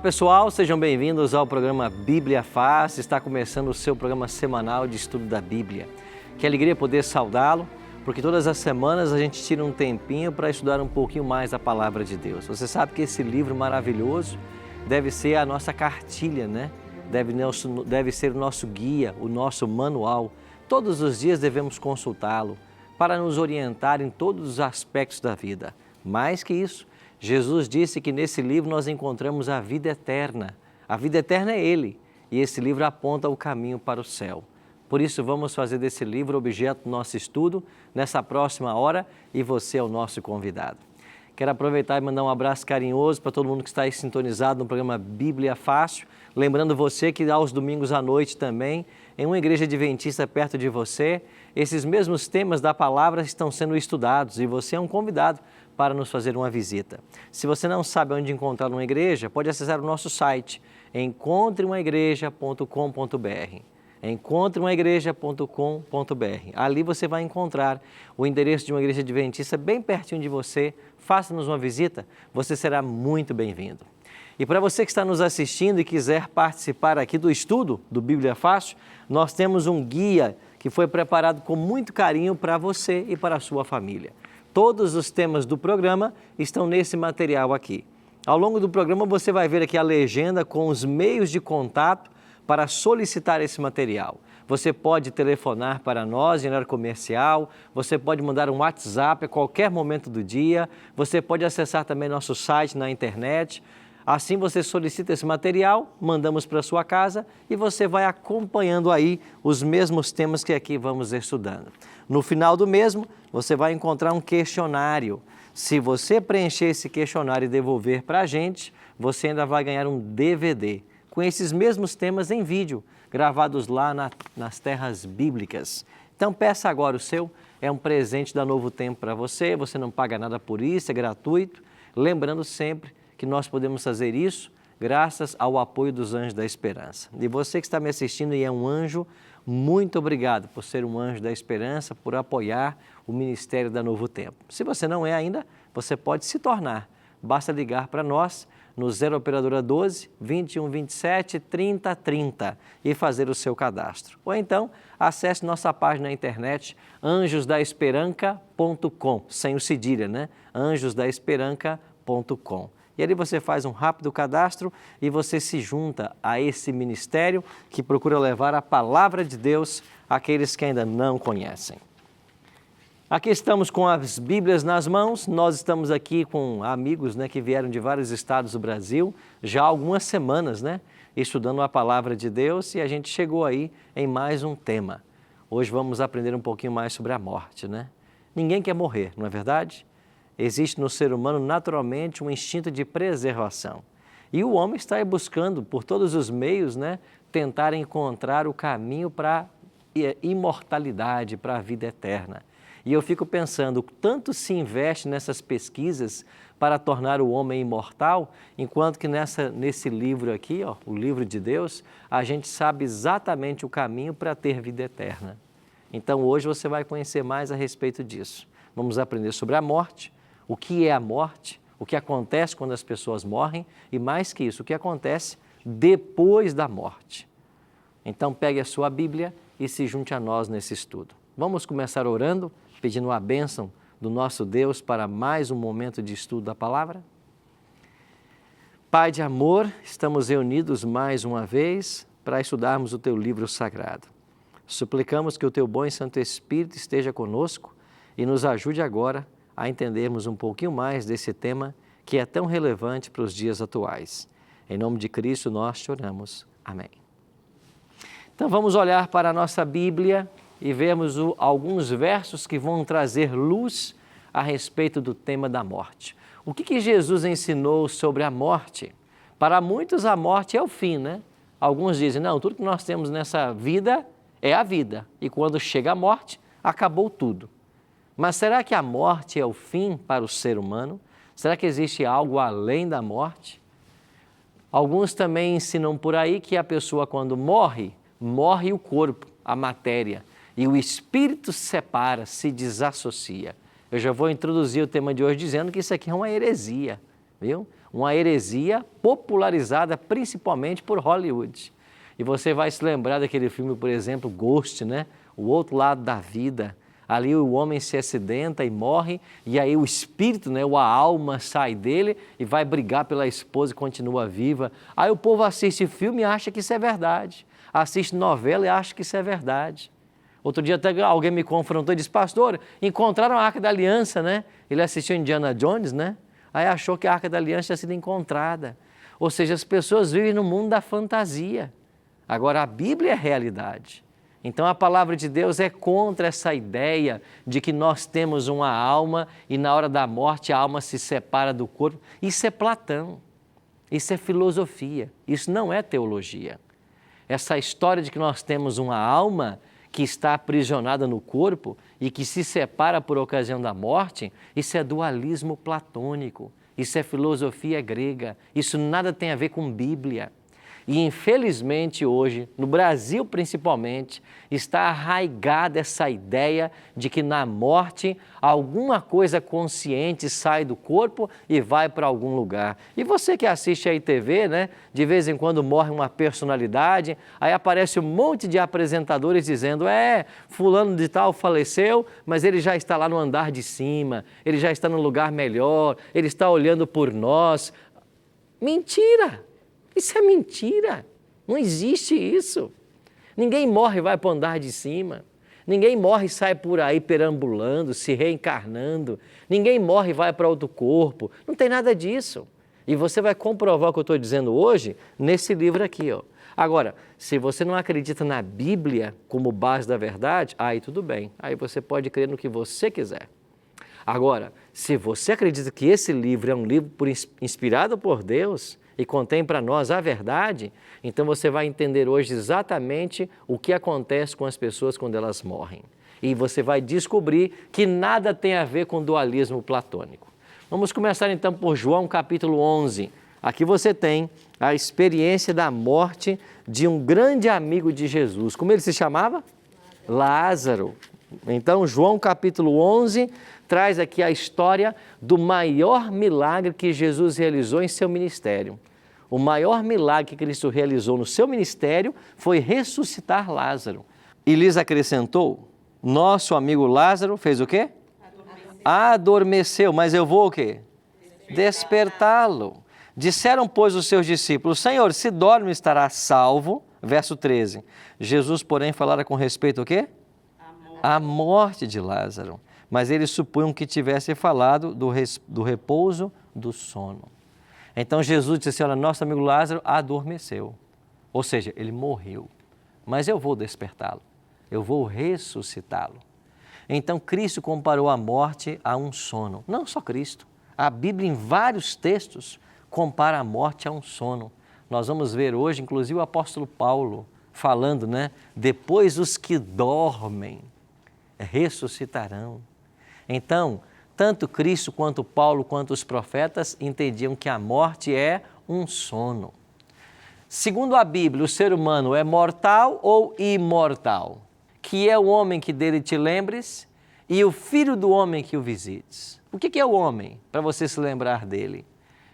Olá pessoal, sejam bem-vindos ao programa Bíblia Fácil. Está começando o seu programa semanal de estudo da Bíblia. Que alegria poder saudá-lo, porque todas as semanas a gente tira um tempinho para estudar um pouquinho mais a Palavra de Deus. Você sabe que esse livro maravilhoso deve ser a nossa cartilha, né? Deve ser o nosso guia, o nosso manual. Todos os dias devemos consultá-lo para nos orientar em todos os aspectos da vida. Mais que isso, Jesus disse que nesse livro nós encontramos a vida eterna. A vida eterna é Ele e esse livro aponta o caminho para o céu. Por isso vamos fazer desse livro objeto do nosso estudo nessa próxima hora e você é o nosso convidado. Quero aproveitar e mandar um abraço carinhoso para todo mundo que está aí sintonizado no programa Bíblia Fácil. Lembrando você que aos domingos à noite também, em uma igreja adventista perto de você, esses mesmos temas da palavra estão sendo estudados e você é um convidado para nos fazer uma visita. Se você não sabe onde encontrar uma igreja, pode acessar o nosso site, encontreumaigreja.com.br. encontreumaigreja.com.br. Ali você vai encontrar o endereço de uma igreja adventista bem pertinho de você. Faça-nos uma visita, você será muito bem-vindo. E para você que está nos assistindo e quiser participar aqui do estudo do Bíblia Fácil, nós temos um guia que foi preparado com muito carinho para você e para a sua família. Todos os temas do programa estão nesse material aqui. Ao longo do programa você vai ver aqui a legenda com os meios de contato para solicitar esse material. Você pode telefonar para nós em horário comercial, você pode mandar um WhatsApp a qualquer momento do dia, você pode acessar também nosso site na internet. Assim você solicita esse material, mandamos para a sua casa e você vai acompanhando aí os mesmos temas que aqui vamos estudando. No final do mesmo, você vai encontrar um questionário. Se você preencher esse questionário e devolver para a gente, você ainda vai ganhar um DVD com esses mesmos temas em vídeo, gravados lá nas terras bíblicas. Então peça agora o seu, é um presente da Novo Tempo para você, você não paga nada por isso, é gratuito. Lembrando sempre que nós podemos fazer isso graças ao apoio dos Anjos da Esperança. E você que está me assistindo e é um anjo, muito obrigado por ser um anjo da esperança, por apoiar o Ministério da Novo Tempo. Se você não é ainda, você pode se tornar. Basta ligar para nós no 0 Operadora 12 21 27 30 30 e fazer o seu cadastro. Ou então, acesse nossa página na internet anjosdaesperanca.com, sem o cedilha, né? anjosdaesperanca.com. E ali você faz um rápido cadastro e você se junta a esse ministério que procura levar a palavra de Deus àqueles que ainda não conhecem. Aqui estamos com as Bíblias nas mãos, nós estamos aqui com amigos, né, que vieram de vários estados do Brasil, já há algumas semanas, né, estudando a palavra de Deus e a gente chegou aí em mais um tema. Hoje vamos aprender um pouquinho mais sobre a morte, né? Ninguém quer morrer, não é verdade? Existe no ser humano naturalmente um instinto de preservação. E o homem está aí buscando, por todos os meios, né, tentar encontrar o caminho para a imortalidade, para a vida eterna. E eu fico pensando, tanto se investe nessas pesquisas para tornar o homem imortal, enquanto que nesse livro aqui, ó, o livro de Deus, a gente sabe exatamente o caminho para ter vida eterna. Então hoje você vai conhecer mais a respeito disso. Vamos aprender sobre a morte, o que é a morte, o que acontece quando as pessoas morrem e, mais que isso, o que acontece depois da morte. Então, pegue a sua Bíblia e se junte a nós nesse estudo. Vamos começar orando, pedindo a bênção do nosso Deus para mais um momento de estudo da Palavra? Pai de amor, estamos reunidos mais uma vez para estudarmos o Teu livro sagrado. Suplicamos que o Teu bom e Santo Espírito esteja conosco e nos ajude agora a entendermos um pouquinho mais desse tema que é tão relevante para os dias atuais. Em nome de Cristo nós te oramos. Amém. Então vamos olhar para a nossa Bíblia e vermos alguns versos que vão trazer luz a respeito do tema da morte. O que Jesus ensinou sobre a morte? Para muitos a morte é o fim, né? Alguns dizem, não, tudo que nós temos nessa vida é a vida e quando chega a morte, acabou tudo. Mas será que a morte é o fim para o ser humano? Será que existe algo além da morte? Alguns também ensinam por aí que a pessoa quando morre, morre o corpo, a matéria, e o espírito se separa, se desassocia. Eu já vou introduzir o tema de hoje dizendo que isso aqui é uma heresia, viu? uma heresia popularizada principalmente por Hollywood. E você vai se lembrar daquele filme, por exemplo, Ghost, né? O Outro Lado da Vida. Ali o homem se acidenta e morre, e aí o espírito, né, ou a alma sai dele e vai brigar pela esposa e continua viva. Aí o povo assiste filme e acha que isso é verdade. Assiste novela e acha que isso é verdade. Outro dia até alguém me confrontou e disse, pastor, encontraram a Arca da Aliança, né? Ele assistiu Indiana Jones, né? Aí achou que a Arca da Aliança tinha sido encontrada. Ou seja, as pessoas vivem no mundo da fantasia. Agora, a Bíblia é realidade. Então, a palavra de Deus é contra essa ideia de que nós temos uma alma e na hora da morte a alma se separa do corpo. Isso é Platão, isso é filosofia, isso não é teologia. Essa história de que nós temos uma alma que está aprisionada no corpo e que se separa por ocasião da morte, isso é dualismo platônico, isso é filosofia grega, isso nada tem a ver com Bíblia. E infelizmente hoje, no Brasil principalmente, está arraigada essa ideia de que na morte alguma coisa consciente sai do corpo e vai para algum lugar. E você que assiste aí TV, né? De vez em quando morre uma personalidade, aí aparece um monte de apresentadores dizendo, fulano de tal faleceu, mas ele já está lá no andar de cima, ele já está no lugar melhor, ele está olhando por nós. Mentira! Isso é mentira, não existe isso. Ninguém morre e vai para o andar de cima, ninguém morre e sai por aí perambulando, se reencarnando, ninguém morre e vai para outro corpo, não tem nada disso. E você vai comprovar o que eu estou dizendo hoje nesse livro aqui, ó. Agora, se você não acredita na Bíblia como base da verdade, aí tudo bem, aí você pode crer no que você quiser. Agora, se você acredita que esse livro é um livro inspirado por Deus, e contém para nós a verdade, então você vai entender hoje exatamente o que acontece com as pessoas quando elas morrem. E você vai descobrir que nada tem a ver com dualismo platônico. Vamos começar então por João capítulo 11. Aqui você tem a experiência da morte de um grande amigo de Jesus. Como ele se chamava? Lázaro. Então, João capítulo 11 traz aqui a história do maior milagre que Jesus realizou em seu ministério. O maior milagre que Cristo realizou no seu ministério foi ressuscitar Lázaro. E lhes acrescentou, nosso amigo Lázaro fez o quê? Adormeceu, mas eu vou o quê? Despertá-lo. Disseram, pois, os seus discípulos, Senhor, se dorme estará salvo. Verso 13. Jesus, porém, falara com respeito ao quê? A morte de Lázaro. Mas eles supunham que tivesse falado do repouso do sono. Então Jesus disse assim, olha, nosso amigo Lázaro adormeceu. Ou seja, ele morreu. Mas eu vou despertá-lo. Eu vou ressuscitá-lo. Então Cristo comparou a morte a um sono. Não só Cristo. A Bíblia em vários textos compara a morte a um sono. Nós vamos ver hoje, inclusive o apóstolo Paulo falando, né? Depois os que dormem ressuscitarão. Então, tanto Cristo quanto Paulo, quanto os profetas entendiam que a morte é um sono. Segundo a Bíblia, o ser humano é mortal ou imortal? Que é o homem que dele te lembres e o filho do homem que o visites. O que é o homem? Para você se lembrar dele.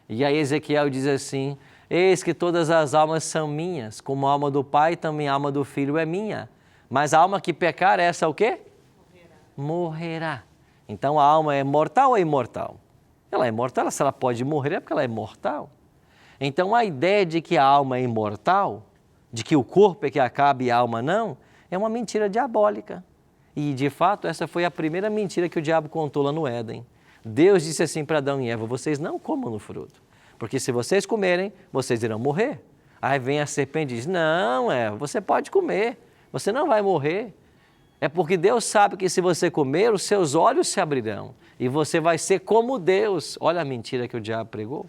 E aí Ezequiel diz assim, eis que todas as almas são minhas, como a alma do Pai, também a alma do Filho é minha. Mas a alma que pecar, essa o quê? Morrerá. Então a alma é mortal ou imortal? Ela é mortal, se ela pode morrer é porque ela é mortal. Então a ideia de que a alma é imortal, de que o corpo é que acaba e a alma não, é uma mentira diabólica. E de fato essa foi a primeira mentira que o diabo contou lá no Éden. Deus disse assim para Adão e Eva, vocês não comam no fruto, porque se vocês comerem, vocês irão morrer. Aí vem a serpente e diz, não, Eva, você pode comer, você não vai morrer. É porque Deus sabe que se você comer, os seus olhos se abrirão e você vai ser como Deus. Olha a mentira que o diabo pregou.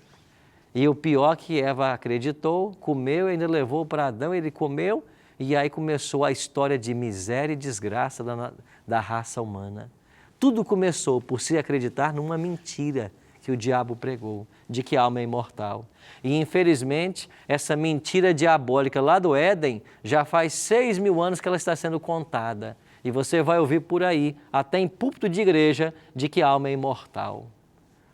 E o pior que Eva acreditou, comeu e ainda levou para Adão, ele comeu e aí começou a história de miséria e desgraça da raça humana. Tudo começou por se acreditar numa mentira que o diabo pregou, de que a alma é imortal. E infelizmente, essa mentira diabólica lá do Éden, já faz 6.000 anos que ela está sendo contada. E você vai ouvir por aí, até em púlpito de igreja, de que a alma é imortal.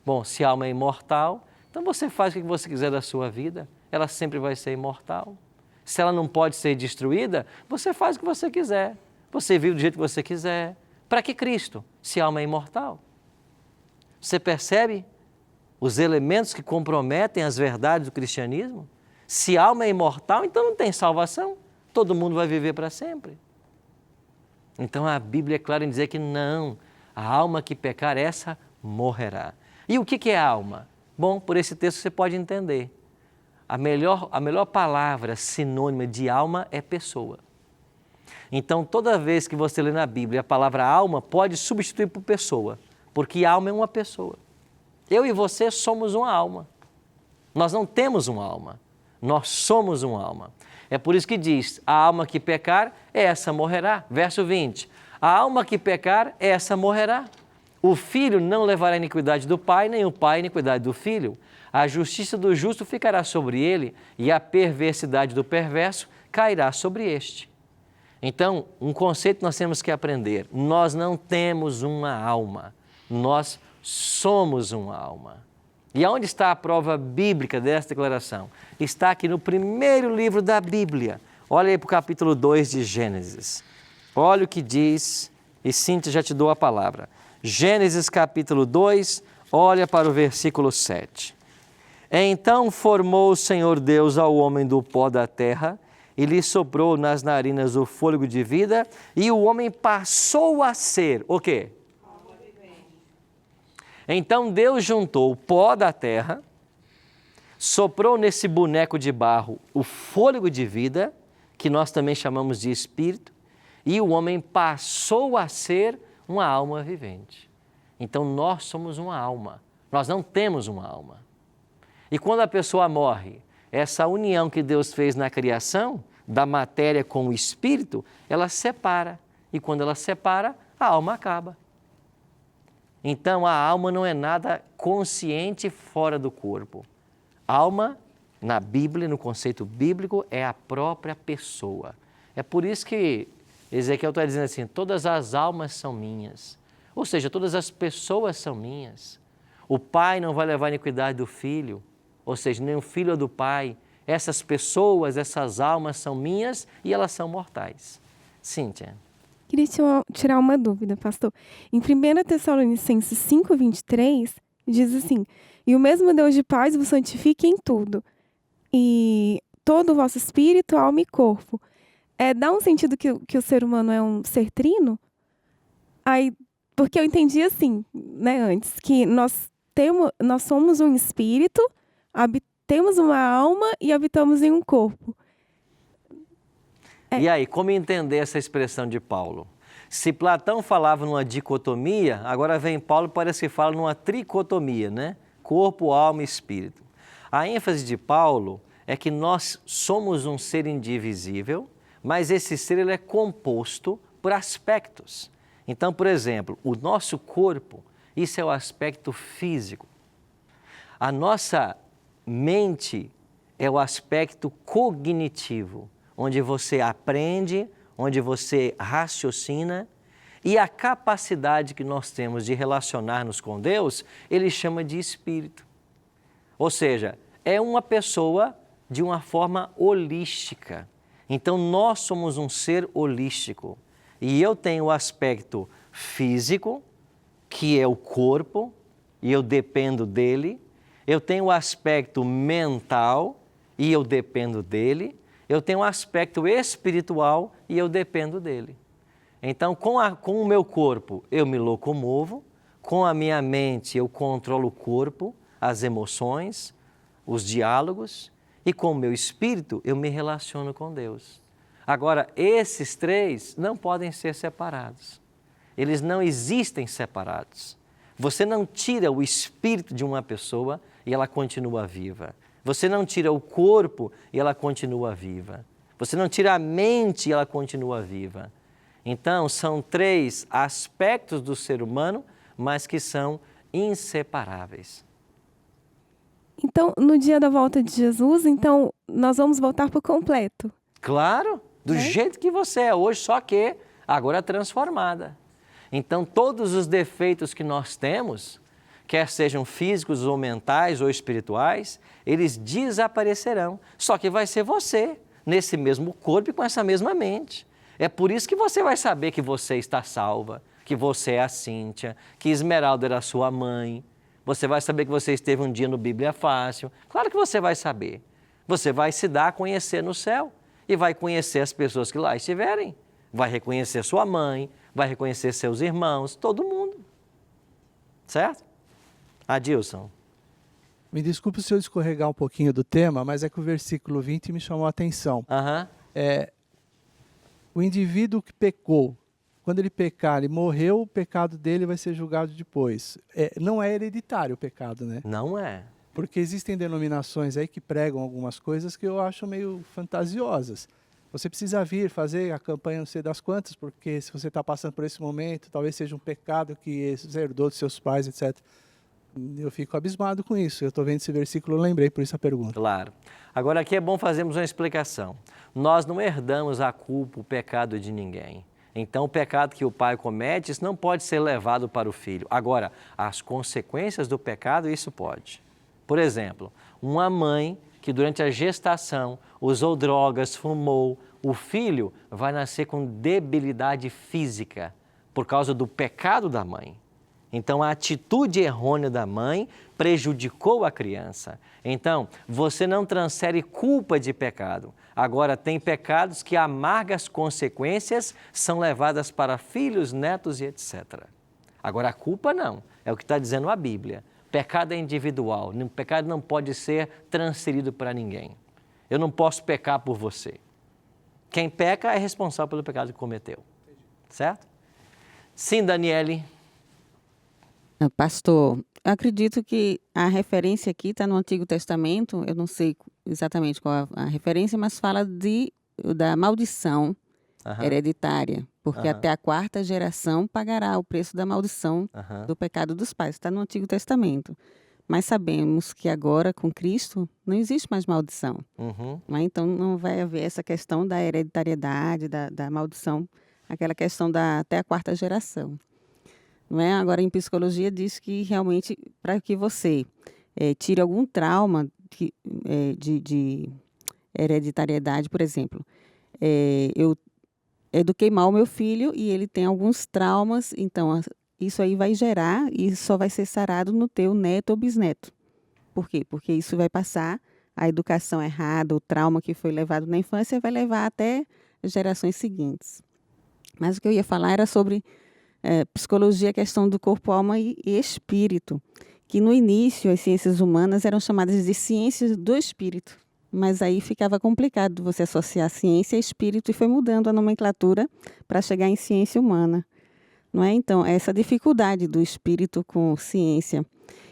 Bom, se a alma é imortal, Então você faz o que você quiser da sua vida, ela sempre vai ser imortal. Se ela não pode ser destruída, você faz o que você quiser. Você vive do jeito que você quiser. Para que Cristo, se a alma é imortal? Você percebe os elementos que comprometem as verdades do cristianismo? Se a alma é imortal, então não tem salvação. Todo mundo vai viver para sempre. Então a Bíblia é clara em dizer que não, a alma que pecar, essa morrerá. E o que é alma? Bom, por esse texto você pode entender. A melhor palavra sinônima de alma é pessoa. Então toda vez que você lê na Bíblia a palavra alma, pode substituir por pessoa, porque alma é uma pessoa. Eu e você somos uma alma. Nós não temos uma alma, nós somos uma alma. É por isso que diz, a alma que pecar, essa morrerá. Verso 20, a alma que pecar, essa morrerá. O filho não levará a iniquidade do pai, nem o pai a iniquidade do filho. A justiça do justo ficará sobre ele, e a perversidade do perverso cairá sobre este. Então, um conceito nós temos que aprender. Nós não temos uma alma, nós somos uma alma. E aonde está a prova bíblica dessa declaração? Está aqui no primeiro livro da Bíblia. Olha aí para o capítulo 2 de Gênesis. Olha o que diz, e Cíntia já te dou a palavra. Gênesis capítulo 2, olha para o versículo 7. Então formou o Senhor Deus ao homem do pó da terra, e lhe soprou nas narinas o fôlego de vida, e o homem passou a ser, o quê? Então Deus juntou o pó da terra, soprou nesse boneco de barro o fôlego de vida, que nós também chamamos de espírito, e o homem passou a ser uma alma vivente. Então nós somos uma alma, nós não temos uma alma. E quando a pessoa morre, essa união que Deus fez na criação, da matéria com o espírito, ela separa. E quando ela separa, a alma acaba. Então, a alma não é nada consciente fora do corpo. Alma, na Bíblia, no conceito bíblico, é a própria pessoa. É por isso que Ezequiel está dizendo assim, todas as almas são minhas. Ou seja, todas as pessoas são minhas. O pai não vai levar a iniquidade do filho, ou seja, nem o filho é do pai. Essas pessoas, essas almas são minhas e elas são mortais. Cíntia. Queria tirar uma dúvida, pastor. Em 1 Tessalonicenses 5:23, diz assim, e o mesmo Deus de paz vos santifique em tudo, e todo o vosso espírito, alma e corpo. Dá um sentido que o ser humano é um ser trino? Aí, porque eu entendi assim, né, antes, que nós somos um espírito, temos uma alma e habitamos em um corpo. E aí, como entender essa expressão de Paulo? Se Platão falava numa dicotomia, agora vem Paulo e parece que fala numa tricotomia, né? Corpo, alma e espírito. A ênfase de Paulo é que nós somos um ser indivisível, mas esse ser ele é composto por aspectos. Então, por exemplo, o nosso corpo, isso é o aspecto físico. A nossa mente é o aspecto cognitivo, onde você aprende, onde você raciocina, e a capacidade que nós temos de relacionar-nos com Deus, ele chama de espírito. Ou seja, é uma pessoa de uma forma holística. Então, nós somos um ser holístico. E eu tenho o aspecto físico, que é o corpo, e eu dependo dele. Eu tenho o aspecto mental, e eu dependo dele. Eu tenho um aspecto espiritual e eu dependo dele. Então, com o meu corpo, eu me locomovo, com a minha mente, eu controlo o corpo, as emoções, os diálogos, e com o meu espírito, eu me relaciono com Deus. Agora, esses três não podem ser separados. Eles não existem separados. Você não tira o espírito de uma pessoa e ela continua viva. Você não tira o corpo e ela continua viva. Você não tira a mente e ela continua viva. Então, são três aspectos do ser humano, mas que são inseparáveis. Então, no dia da volta de Jesus, então, nós vamos voltar por completo. Claro, do jeito que você é hoje, só que agora transformada. Então, todos os defeitos que nós temos, quer sejam físicos ou mentais ou espirituais, eles desaparecerão. Só que vai ser você, nesse mesmo corpo e com essa mesma mente. É por isso que você vai saber que você está salva, que você é a Cíntia, que Esmeralda era sua mãe. Você vai saber que você esteve um dia no Bíblia Fácil. Claro que você vai saber. Você vai se dar a conhecer no céu e vai conhecer as pessoas que lá estiverem. Vai reconhecer sua mãe, vai reconhecer seus irmãos, todo mundo. Certo? Adilson. Me desculpe se eu escorregar um pouquinho do tema, mas é que o versículo 20 me chamou a atenção. O indivíduo que pecou, quando ele pecar, ele morreu, o pecado dele vai ser julgado depois. Não é hereditário o pecado, né? Não é. Porque existem denominações aí que pregam algumas coisas que eu acho meio fantasiosas. Você precisa vir fazer a campanha não sei das quantas, porque se você está passando por esse momento, talvez seja um pecado que você herdou dos seus pais, etc. Eu fico abismado com isso. Eu estou vendo esse versículo, eu lembrei, por isso a pergunta. Claro. Agora aqui é bom fazermos uma explicação. Nós não herdamos a culpa, o pecado de ninguém. Então o pecado que o pai comete, isso não pode ser levado para o filho. Agora, as consequências do pecado, isso pode. Por exemplo, uma mãe que durante a gestação usou drogas, fumou, o filho vai nascer com debilidade física por causa do pecado da mãe. Então, a atitude errônea da mãe prejudicou a criança. Então, você não transfere culpa de pecado. Agora, tem pecados que amargas consequências são levadas para filhos, netos e etc. Agora, a culpa não. É o que está dizendo a Bíblia. Pecado é individual. O pecado não pode ser transferido para ninguém. Eu não posso pecar por você. Quem peca é responsável pelo pecado que cometeu. Certo? Sim, Daniele. Pastor, eu acredito que a referência aqui está no Antigo Testamento, eu não sei exatamente qual a referência, mas fala da maldição hereditária, porque até a 4ª geração pagará o preço da maldição do pecado dos pais. Está no Antigo Testamento. Mas sabemos que agora, com Cristo, não existe mais maldição. Não é? Então, não vai haver essa questão da hereditariedade, da maldição, aquela questão até a 4ª geração. Não é? Agora, em psicologia, diz que realmente, para que você tire algum trauma de hereditariedade, por exemplo, eu eduquei mal o meu filho e ele tem alguns traumas, então isso aí vai gerar e só vai ser sarado no teu neto ou bisneto. Por quê? Porque isso vai passar, a educação errada, o trauma que foi levado na infância vai levar até gerações seguintes. Mas o que eu ia falar era sobre psicologia, a questão do corpo, alma e espírito, que no início as ciências humanas eram chamadas de ciências do espírito, mas aí ficava complicado você associar ciência e espírito e foi mudando a nomenclatura para chegar em ciência humana. Não é? Então, essa dificuldade do espírito com ciência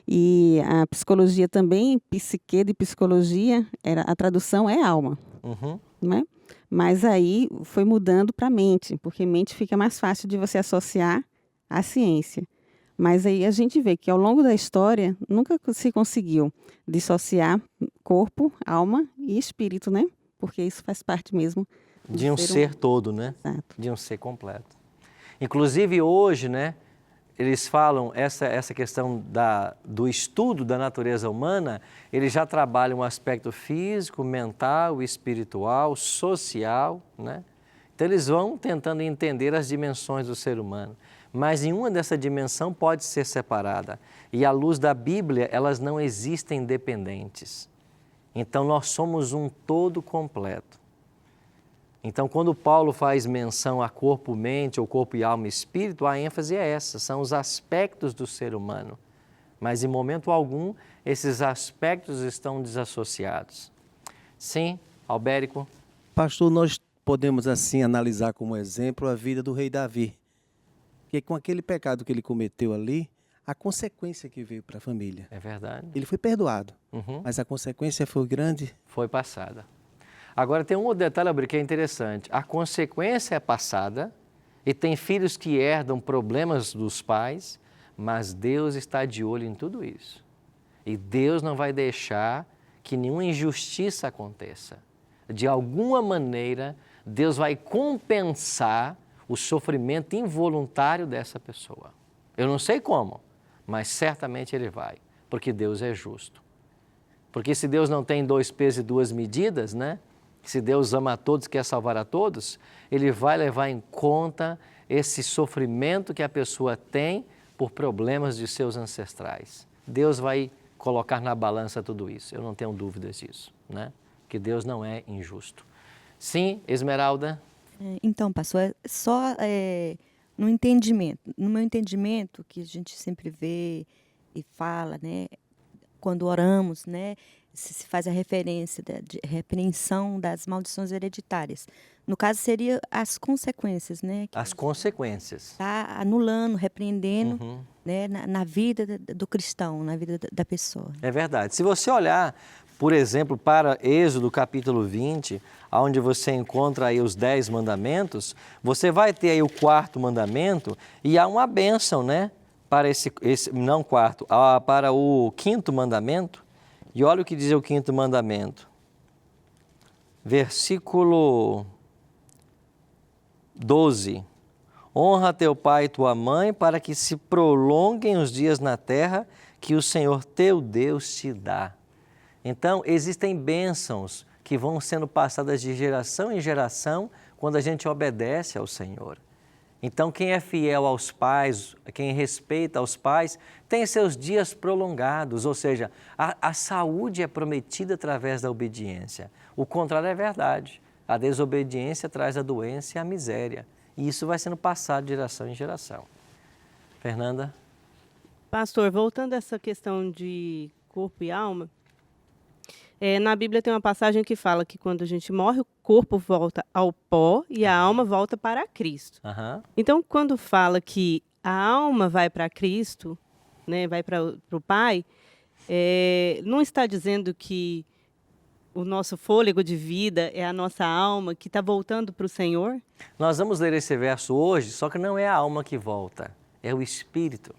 e a psicologia também, psique de psicologia, a tradução é alma, não é? Mas aí foi mudando para mente, porque mente fica mais fácil de você associar à ciência. Mas aí a gente vê que ao longo da história nunca se conseguiu dissociar corpo, alma e espírito, né? Porque isso faz parte mesmo de um ser todo, né? Exato. De um ser completo. Inclusive hoje, né, eles falam essa questão do estudo da natureza humana, eles já trabalham o aspecto físico, mental, espiritual, social, né? Então eles vão tentando entender as dimensões do ser humano, mas nenhuma dessa dimensão pode ser separada. E à luz da Bíblia, elas não existem independentes. Então nós somos um todo completo. Então, quando Paulo faz menção a corpo, mente, ou corpo e alma e espírito, a ênfase é essa, são os aspectos do ser humano. Mas, em momento algum, esses aspectos estão desassociados. Sim, Albérico? Pastor, nós podemos, assim, analisar como exemplo a vida do rei Davi. Que com aquele pecado que ele cometeu ali, a consequência que veio para a família. É verdade. Ele foi perdoado, mas a consequência foi grande. Foi passada. Agora, tem um outro detalhe que é interessante. A consequência é passada e tem filhos que herdam problemas dos pais, mas Deus está de olho em tudo isso. E Deus não vai deixar que nenhuma injustiça aconteça. De alguma maneira, Deus vai compensar o sofrimento involuntário dessa pessoa. Eu não sei como, mas certamente ele vai, porque Deus é justo. Porque se Deus não tem 2 pesos e 2 medidas, né? Se Deus ama a todos, quer salvar a todos, ele vai levar em conta esse sofrimento que a pessoa tem por problemas de seus ancestrais. Deus vai colocar na balança tudo isso, eu não tenho dúvidas disso, né? Que Deus não é injusto. Sim, Esmeralda? Então, pastor, só no meu entendimento, que a gente sempre vê e fala, né? Quando oramos, né? Se faz a referência de repreensão das maldições hereditárias. No caso, seria as consequências, né? As consequências. Está anulando, repreendendo, né? Na vida do cristão, na vida da pessoa. É verdade. Se você olhar, por exemplo, para Êxodo capítulo 20, onde você encontra aí os 10 mandamentos, você vai ter aí o 4º mandamento e há uma bênção, né? Para para o 5º mandamento. E olha o que diz o 5º mandamento. Versículo 12. Honra teu pai e tua mãe para que se prolonguem os dias na terra que o Senhor teu Deus te dá. Então, existem bênçãos que vão sendo passadas de geração em geração quando a gente obedece ao Senhor. Então, quem é fiel aos pais, quem respeita aos pais, tem seus dias prolongados, ou seja, a saúde é prometida através da obediência. O contrário é verdade. A desobediência traz a doença e a miséria. E isso vai sendo passado de geração em geração. Fernanda? Pastor, voltando a essa questão de corpo e alma, na Bíblia tem uma passagem que fala que quando a gente morre, o corpo volta ao pó e a alma volta para Cristo. Então, quando fala que a alma vai para Cristo, né, vai para o Pai, não está dizendo que o nosso fôlego de vida é a nossa alma que está voltando para o Senhor? Nós vamos ler esse verso hoje, só que não é a alma que volta, é o espírito.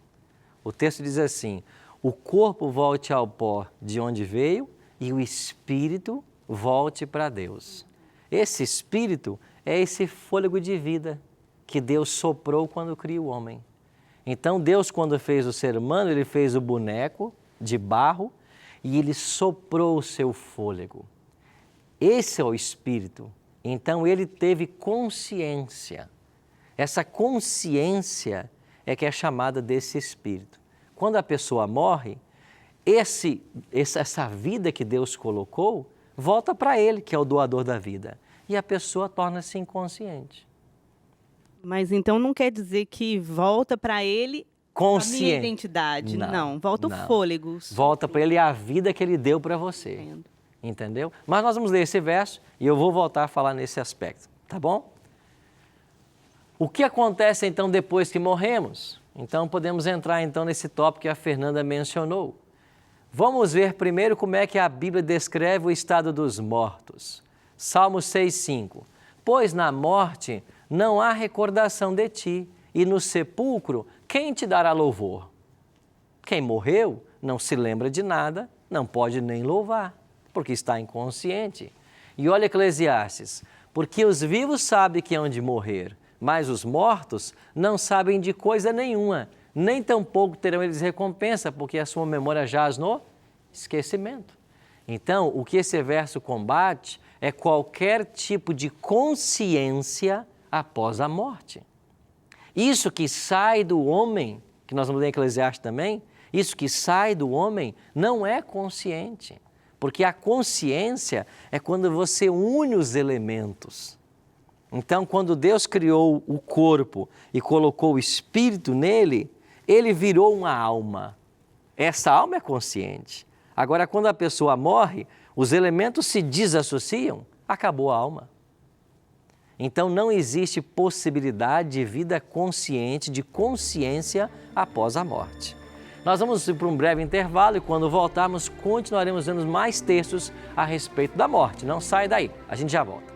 O texto diz assim: o corpo volte ao pó de onde veio e o espírito volte para Deus. Esse espírito é esse fôlego de vida que Deus soprou quando criou o homem. Então Deus, quando fez o ser humano, ele fez o boneco de barro e ele soprou o seu fôlego. Esse é o espírito. Então ele teve consciência. Essa consciência é que é chamada desse espírito. Quando a pessoa morre, essa vida que Deus colocou volta para ele, que é o doador da vida. E a pessoa torna-se inconsciente. Mas então não quer dizer que volta para ele consciente. A minha identidade. Não, volta o fôlego. Volta para ele a vida que ele deu para você. Entendeu? Mas nós vamos ler esse verso e eu vou voltar a falar nesse aspecto, tá bom? O que acontece então depois que morremos? Então podemos entrar então nesse tópico que a Fernanda mencionou. Vamos ver primeiro como é que a Bíblia descreve o estado dos mortos. Salmo 6,5. Pois na morte não há recordação de ti, e no sepulcro quem te dará louvor? Quem morreu não se lembra de nada, não pode nem louvar, porque está inconsciente. E olha Eclesiastes, porque os vivos sabem que hão de morrer, mas os mortos não sabem de coisa nenhuma, nem tampouco terão eles recompensa, porque a sua memória jaz no esquecimento. Então, o que esse verso combate é qualquer tipo de consciência após a morte. Isso que sai do homem, que nós vamos ler em Eclesiastes também, isso que sai do homem não é consciente, porque a consciência é quando você une os elementos. Então, quando Deus criou o corpo e colocou o espírito nele, ele virou uma alma. Essa alma é consciente. Agora, quando a pessoa morre, os elementos se desassociam, acabou a alma. Então, não existe possibilidade de vida consciente, de consciência após a morte. Nós vamos ir para um breve intervalo e quando voltarmos, continuaremos vendo mais textos a respeito da morte. Não sai daí, a gente já volta.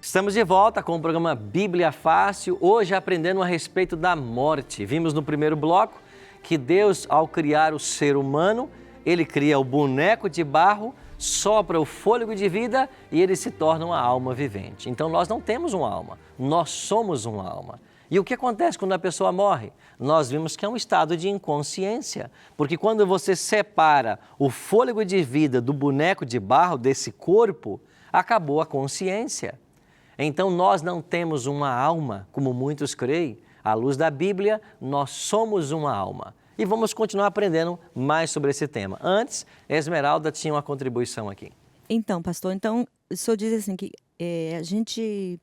Estamos de volta com o programa Bíblia Fácil, hoje aprendendo a respeito da morte. Vimos no primeiro bloco que Deus, ao criar o ser humano, ele cria o boneco de barro, sopra o fôlego de vida e ele se torna uma alma vivente. Então nós não temos uma alma, nós somos uma alma. E o que acontece quando a pessoa morre? Nós vimos que é um estado de inconsciência, porque quando você separa o fôlego de vida do boneco de barro, desse corpo, acabou a consciência. Então nós não temos uma alma, como muitos creem. À luz da Bíblia, nós somos uma alma. E vamos continuar aprendendo mais sobre esse tema. Antes, Esmeralda tinha uma contribuição aqui. Então, pastor, o senhor diz assim que a gente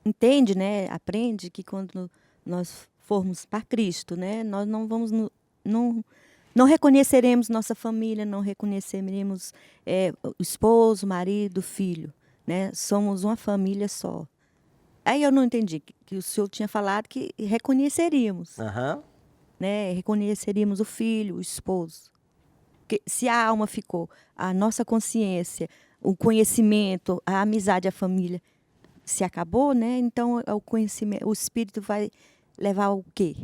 entende, né, aprende que quando nós formos para Cristo, né, nós não vamos, não reconheceremos nossa família, não reconheceremos o esposo, o marido, o filho, né, somos uma família só. Aí eu não entendi que o senhor tinha falado que reconheceríamos, né, reconheceríamos o filho, o esposo. Porque se a alma ficou, a nossa consciência, o conhecimento, a amizade, a família se acabou, né? Então o conhecimento, o espírito vai levar o quê?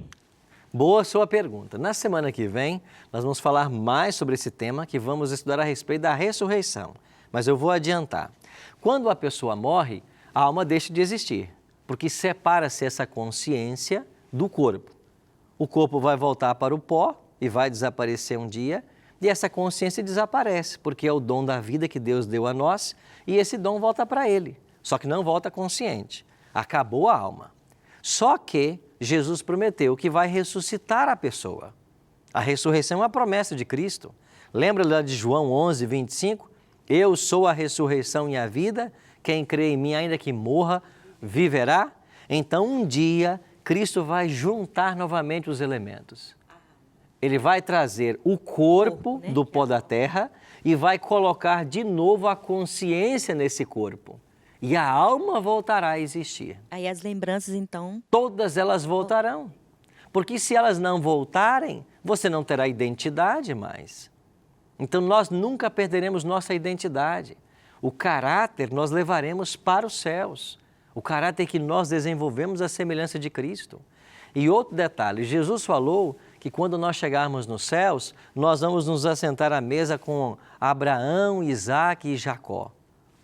Boa sua pergunta. Na semana que vem, nós vamos falar mais sobre esse tema, que vamos estudar a respeito da ressurreição. Mas eu vou adiantar. Quando a pessoa morre, a alma deixa de existir, porque separa-se essa consciência do corpo. O corpo vai voltar para o pó e vai desaparecer um dia, e essa consciência desaparece, porque é o dom da vida que Deus deu a nós, e esse dom volta para Ele. Só que não volta consciente. Acabou a alma. Só que Jesus prometeu que vai ressuscitar a pessoa. A ressurreição é uma promessa de Cristo. Lembra lá de João 11, 25? Eu sou a ressurreição e a vida. Quem crê em mim, ainda que morra, viverá. Então, um dia, Cristo vai juntar novamente os elementos. Ele vai trazer o corpo do pó da terra e vai colocar de novo a consciência nesse corpo. E a alma voltará a existir. Aí as lembranças, então... Todas elas voltarão. Porque se elas não voltarem, você não terá identidade mais. Então nós nunca perderemos nossa identidade. O caráter nós levaremos para os céus. O caráter que nós desenvolvemos à semelhança de Cristo. E outro detalhe, Jesus falou que quando nós chegarmos nos céus, nós vamos nos assentar à mesa com Abraão, Isaque e Jacó.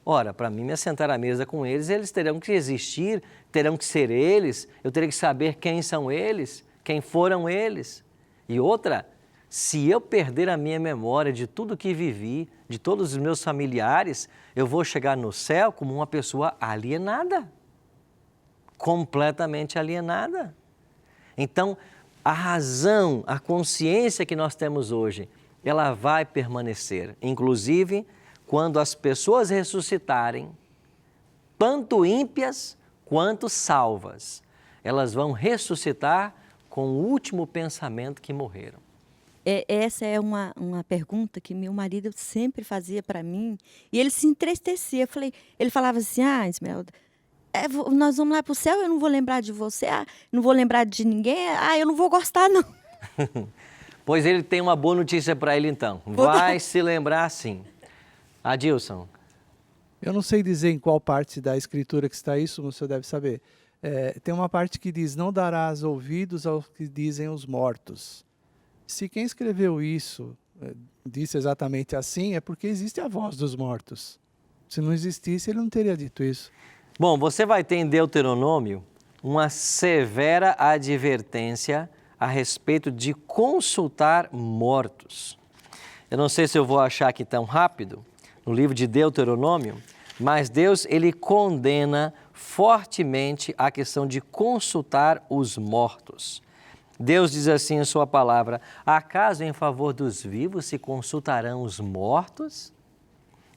Ora, para mim me assentar à mesa com eles, eles terão que existir, terão que ser eles, eu terei que saber quem são eles, quem foram eles. E outra, se eu perder a minha memória de tudo que vivi, de todos os meus familiares, eu vou chegar no céu como uma pessoa alienada, completamente alienada. Então, a razão, a consciência que nós temos hoje, ela vai permanecer, inclusive quando as pessoas ressuscitarem, tanto ímpias quanto salvas, elas vão ressuscitar com o último pensamento que morreram. Essa é uma pergunta que meu marido sempre fazia para mim, e ele se entristecia. Ele falava assim, Esmeralda, nós vamos lá para o céu, eu não vou lembrar de você, não vou lembrar de ninguém, eu não vou gostar não. Pois ele tem uma boa notícia para ele então, vai se lembrar sim. Adilson. Eu não sei dizer em qual parte da escritura que está isso, o senhor deve saber. Tem uma parte que diz, não darás ouvidos aos que dizem os mortos. Se quem escreveu isso disse exatamente assim, é porque existe a voz dos mortos. Se não existisse, ele não teria dito isso. Bom, você vai ter em Deuteronômio uma severa advertência a respeito de consultar mortos. Eu não sei se eu vou achar aqui tão rápido, no livro de Deuteronômio, mas Deus, ele condena fortemente a questão de consultar os mortos. Deus diz assim em sua palavra, acaso em favor dos vivos se consultarão os mortos?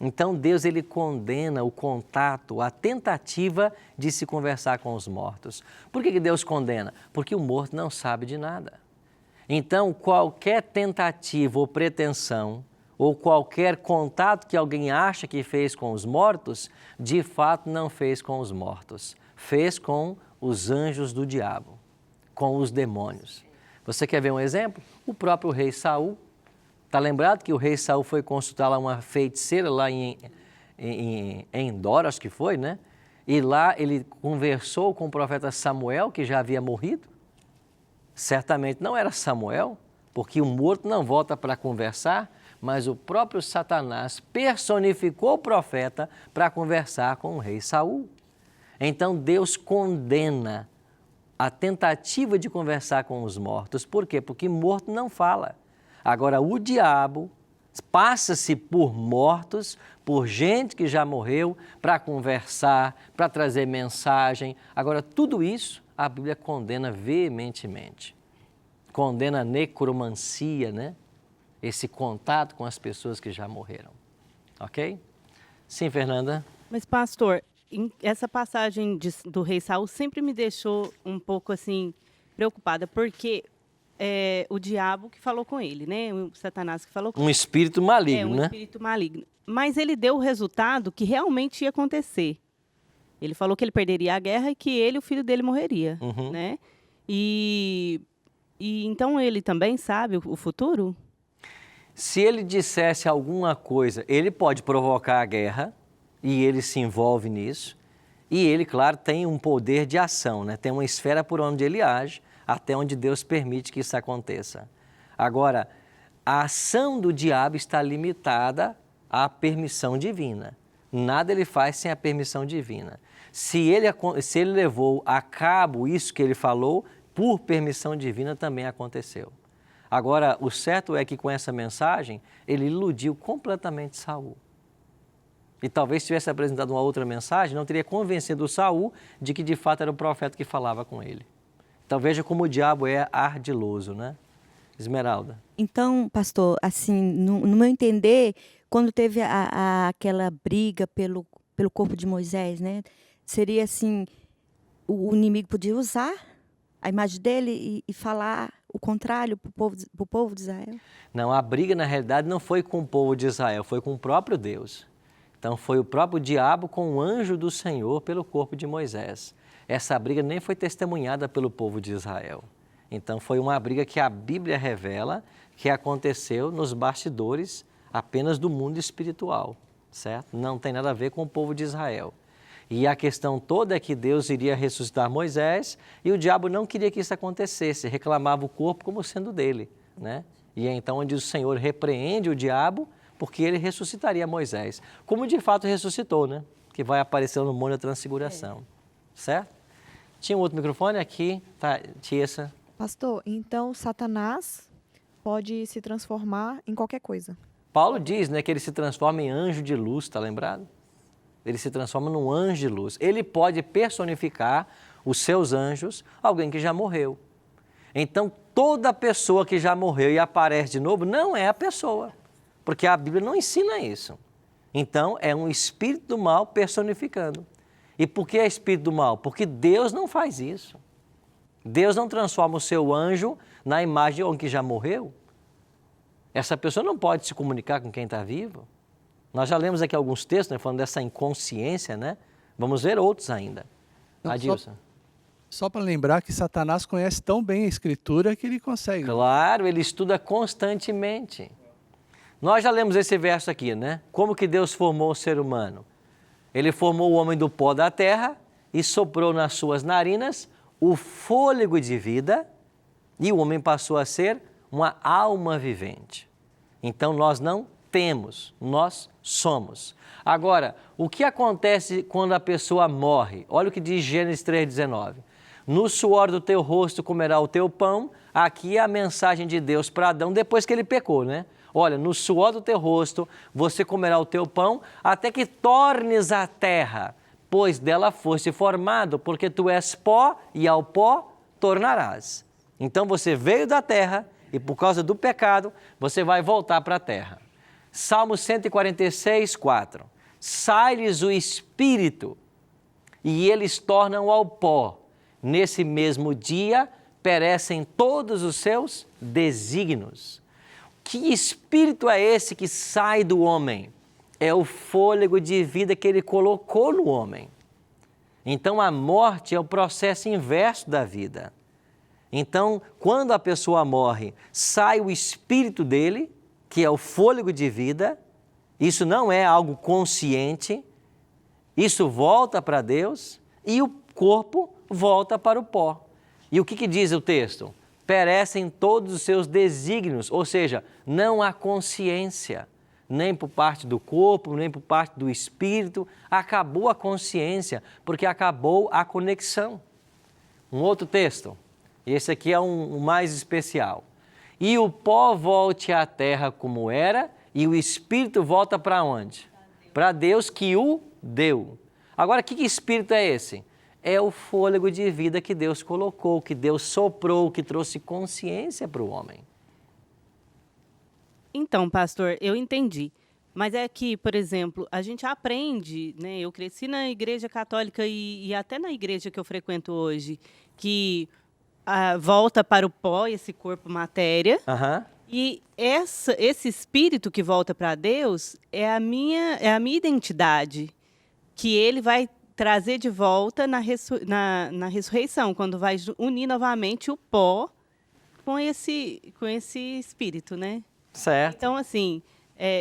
Então Deus, ele condena o contato, a tentativa de se conversar com os mortos. Por que Deus condena? Porque o morto não sabe de nada. Então qualquer tentativa ou pretensão, ou qualquer contato que alguém acha que fez com os mortos, de fato não fez com os mortos. Fez com os anjos do diabo, com os demônios. Você quer ver um exemplo? O próprio rei Saul. Está lembrado que o rei Saul foi consultar lá uma feiticeira lá em Endor, acho que foi, né? E lá ele conversou com o profeta Samuel, que já havia morrido. Certamente não era Samuel, porque o morto não volta para conversar, mas o próprio Satanás personificou o profeta para conversar com o rei Saul. Então Deus condena a tentativa de conversar com os mortos. Por quê? Porque morto não fala. Agora, o diabo passa-se por mortos, por gente que já morreu, para conversar, para trazer mensagem. Agora, tudo isso a Bíblia condena veementemente. Condena a necromancia, né? Esse contato com as pessoas que já morreram. Ok? Sim, Fernanda? Mas, pastor, essa passagem do rei Saul sempre me deixou um pouco assim preocupada, porque é o diabo que falou com ele, né? O Satanás que falou com ele. Um espírito maligno, né? Um espírito maligno. Mas ele deu o resultado que realmente ia acontecer. Ele falou que ele perderia a guerra e que ele e o filho dele morreria, né? E então ele também sabe o futuro? Se ele dissesse alguma coisa, ele pode provocar a guerra e ele se envolve nisso. E ele, claro, tem um poder de ação, né? Tem uma esfera por onde ele age, até onde Deus permite que isso aconteça. Agora, a ação do diabo está limitada à permissão divina. Nada ele faz sem a permissão divina. Se ele levou a cabo isso que ele falou, por permissão divina também aconteceu. Agora, o certo é que com essa mensagem, ele iludiu completamente Saul. E talvez se tivesse apresentado uma outra mensagem, não teria convencido Saul de que de fato era o profeta que falava com ele. Então veja como o diabo é ardiloso, né? Esmeralda. Então, pastor, assim, no meu entender, quando teve aquela briga pelo corpo de Moisés, né? Seria assim, o inimigo podia usar a imagem dele e falar o contrário para o povo de Israel? Não, a briga na realidade não foi com o povo de Israel, foi com o próprio Deus. Então foi o próprio diabo com o anjo do Senhor pelo corpo de Moisés. Essa briga nem foi testemunhada pelo povo de Israel. Então foi uma briga que a Bíblia revela que aconteceu nos bastidores apenas do mundo espiritual, certo? Não tem nada a ver com o povo de Israel. E a questão toda é que Deus iria ressuscitar Moisés e o diabo não queria que isso acontecesse, reclamava o corpo como sendo dele, né? E é então onde o Senhor repreende o diabo porque ele ressuscitaria Moisés, como de fato ressuscitou, né? Que vai aparecer no Monte da Transfiguração, certo? Tinha um outro microfone aqui, tá, Tiesa. Pastor, então Satanás pode se transformar em qualquer coisa. Paulo diz, né, que ele se transforma em anjo de luz, está lembrado? Ele se transforma num anjo de luz. Ele pode personificar os seus anjos, alguém que já morreu. Então, toda pessoa que já morreu e aparece de novo não é a pessoa, porque a Bíblia não ensina isso. Então, é um espírito do mal personificando. E por que é espírito do mal? Porque Deus não faz isso. Deus não transforma o seu anjo na imagem de alguém que já morreu. Essa pessoa não pode se comunicar com quem está vivo. Nós já lemos aqui alguns textos, né, falando dessa inconsciência, né? Vamos ver outros ainda. Adilson. Só para lembrar que Satanás conhece tão bem a Escritura que ele consegue. Claro, ele estuda constantemente. Nós já lemos esse verso aqui, né? Como que Deus formou o ser humano? Ele formou o homem do pó da terra e soprou nas suas narinas o fôlego de vida e o homem passou a ser uma alma vivente. Então nós não temos, nós somos. Agora, o que acontece quando a pessoa morre? Olha o que diz Gênesis 3,19. No suor do teu rosto comerá o teu pão. Aqui é a mensagem de Deus para Adão depois que ele pecou, né? Olha, no suor do teu rosto você comerá o teu pão até que tornes a terra, pois dela foste formado, porque tu és pó e ao pó tornarás. Então você veio da terra e por causa do pecado você vai voltar para a terra. Salmo 146, 4. Sai-lhes o espírito e eles tornam ao pó. Nesse mesmo dia perecem todos os seus desígnios. Que espírito é esse que sai do homem? É o fôlego de vida que ele colocou no homem. Então a morte é o processo inverso da vida. Então, quando a pessoa morre, sai o espírito dele, que é o fôlego de vida. Isso não é algo consciente. Isso volta para Deus e o corpo volta para o pó. E o que diz o texto? perecem todos os seus desígnios, ou seja, não há consciência, nem por parte do corpo, nem por parte do espírito. Acabou a consciência, porque acabou a conexão. Um outro texto, esse aqui é o mais especial. E o pó volte à terra como era, e o espírito volta para onde? Para Deus que o deu. Agora, que espírito é esse? É o fôlego de vida que Deus colocou, que Deus soprou, que trouxe consciência para o homem. Então, pastor, eu entendi. Mas é que, por exemplo, a gente aprende, né? Eu cresci na igreja católica e até na igreja que eu frequento hoje, que volta para o pó, esse corpo matéria. Aham. E esse espírito que volta para Deus é a minha identidade, que ele vai trazer de volta na ressurreição, quando vai unir novamente o pó com esse espírito, né? Certo. Então, assim,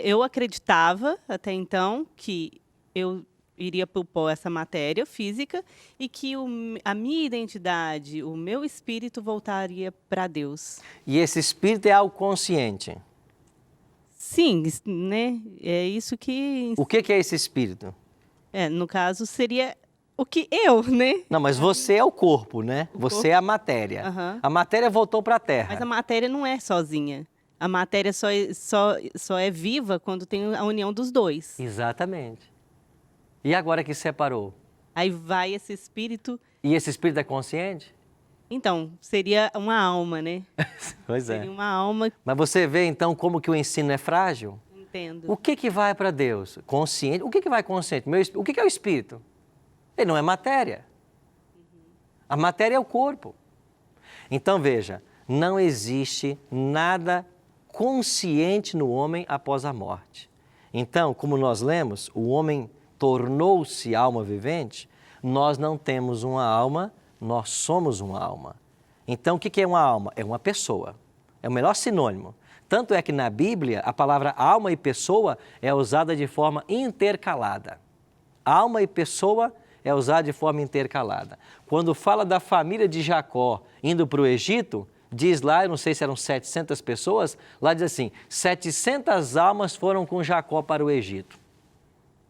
eu acreditava até então que eu iria para o pó, essa matéria física, e que a minha identidade, o meu espírito voltaria para Deus. E esse espírito é algo consciente. Sim, né? É isso que... O que é esse espírito? no caso, seria o que eu, né? Não, mas você é o corpo, né? Você corpo. é a matéria. Aham. A matéria voltou para a terra. Mas a matéria não é sozinha. A matéria só é viva quando tem a união dos dois. Exatamente. E agora que separou? Aí vai esse espírito... E esse espírito é consciente? Então, seria uma alma, né? Pois é. Seria uma alma... Mas você vê, então, como que o ensino é frágil? Entendo. O que vai para Deus? Consciente. O que vai consciente? O que é o espírito? Ele não é matéria. A matéria é o corpo. Então, veja, não existe nada consciente no homem após a morte. Então, como nós lemos, o homem tornou-se alma vivente, nós não temos uma alma, nós somos uma alma. Então, o que é uma alma? É uma pessoa. É o melhor sinônimo. Tanto é que na Bíblia, a palavra alma e pessoa é usada de forma intercalada. Alma e pessoa é usada de forma intercalada. Quando fala da família de Jacó indo para o Egito, diz lá, eu não sei se eram 700 pessoas, lá diz assim, 700 almas foram com Jacó para o Egito.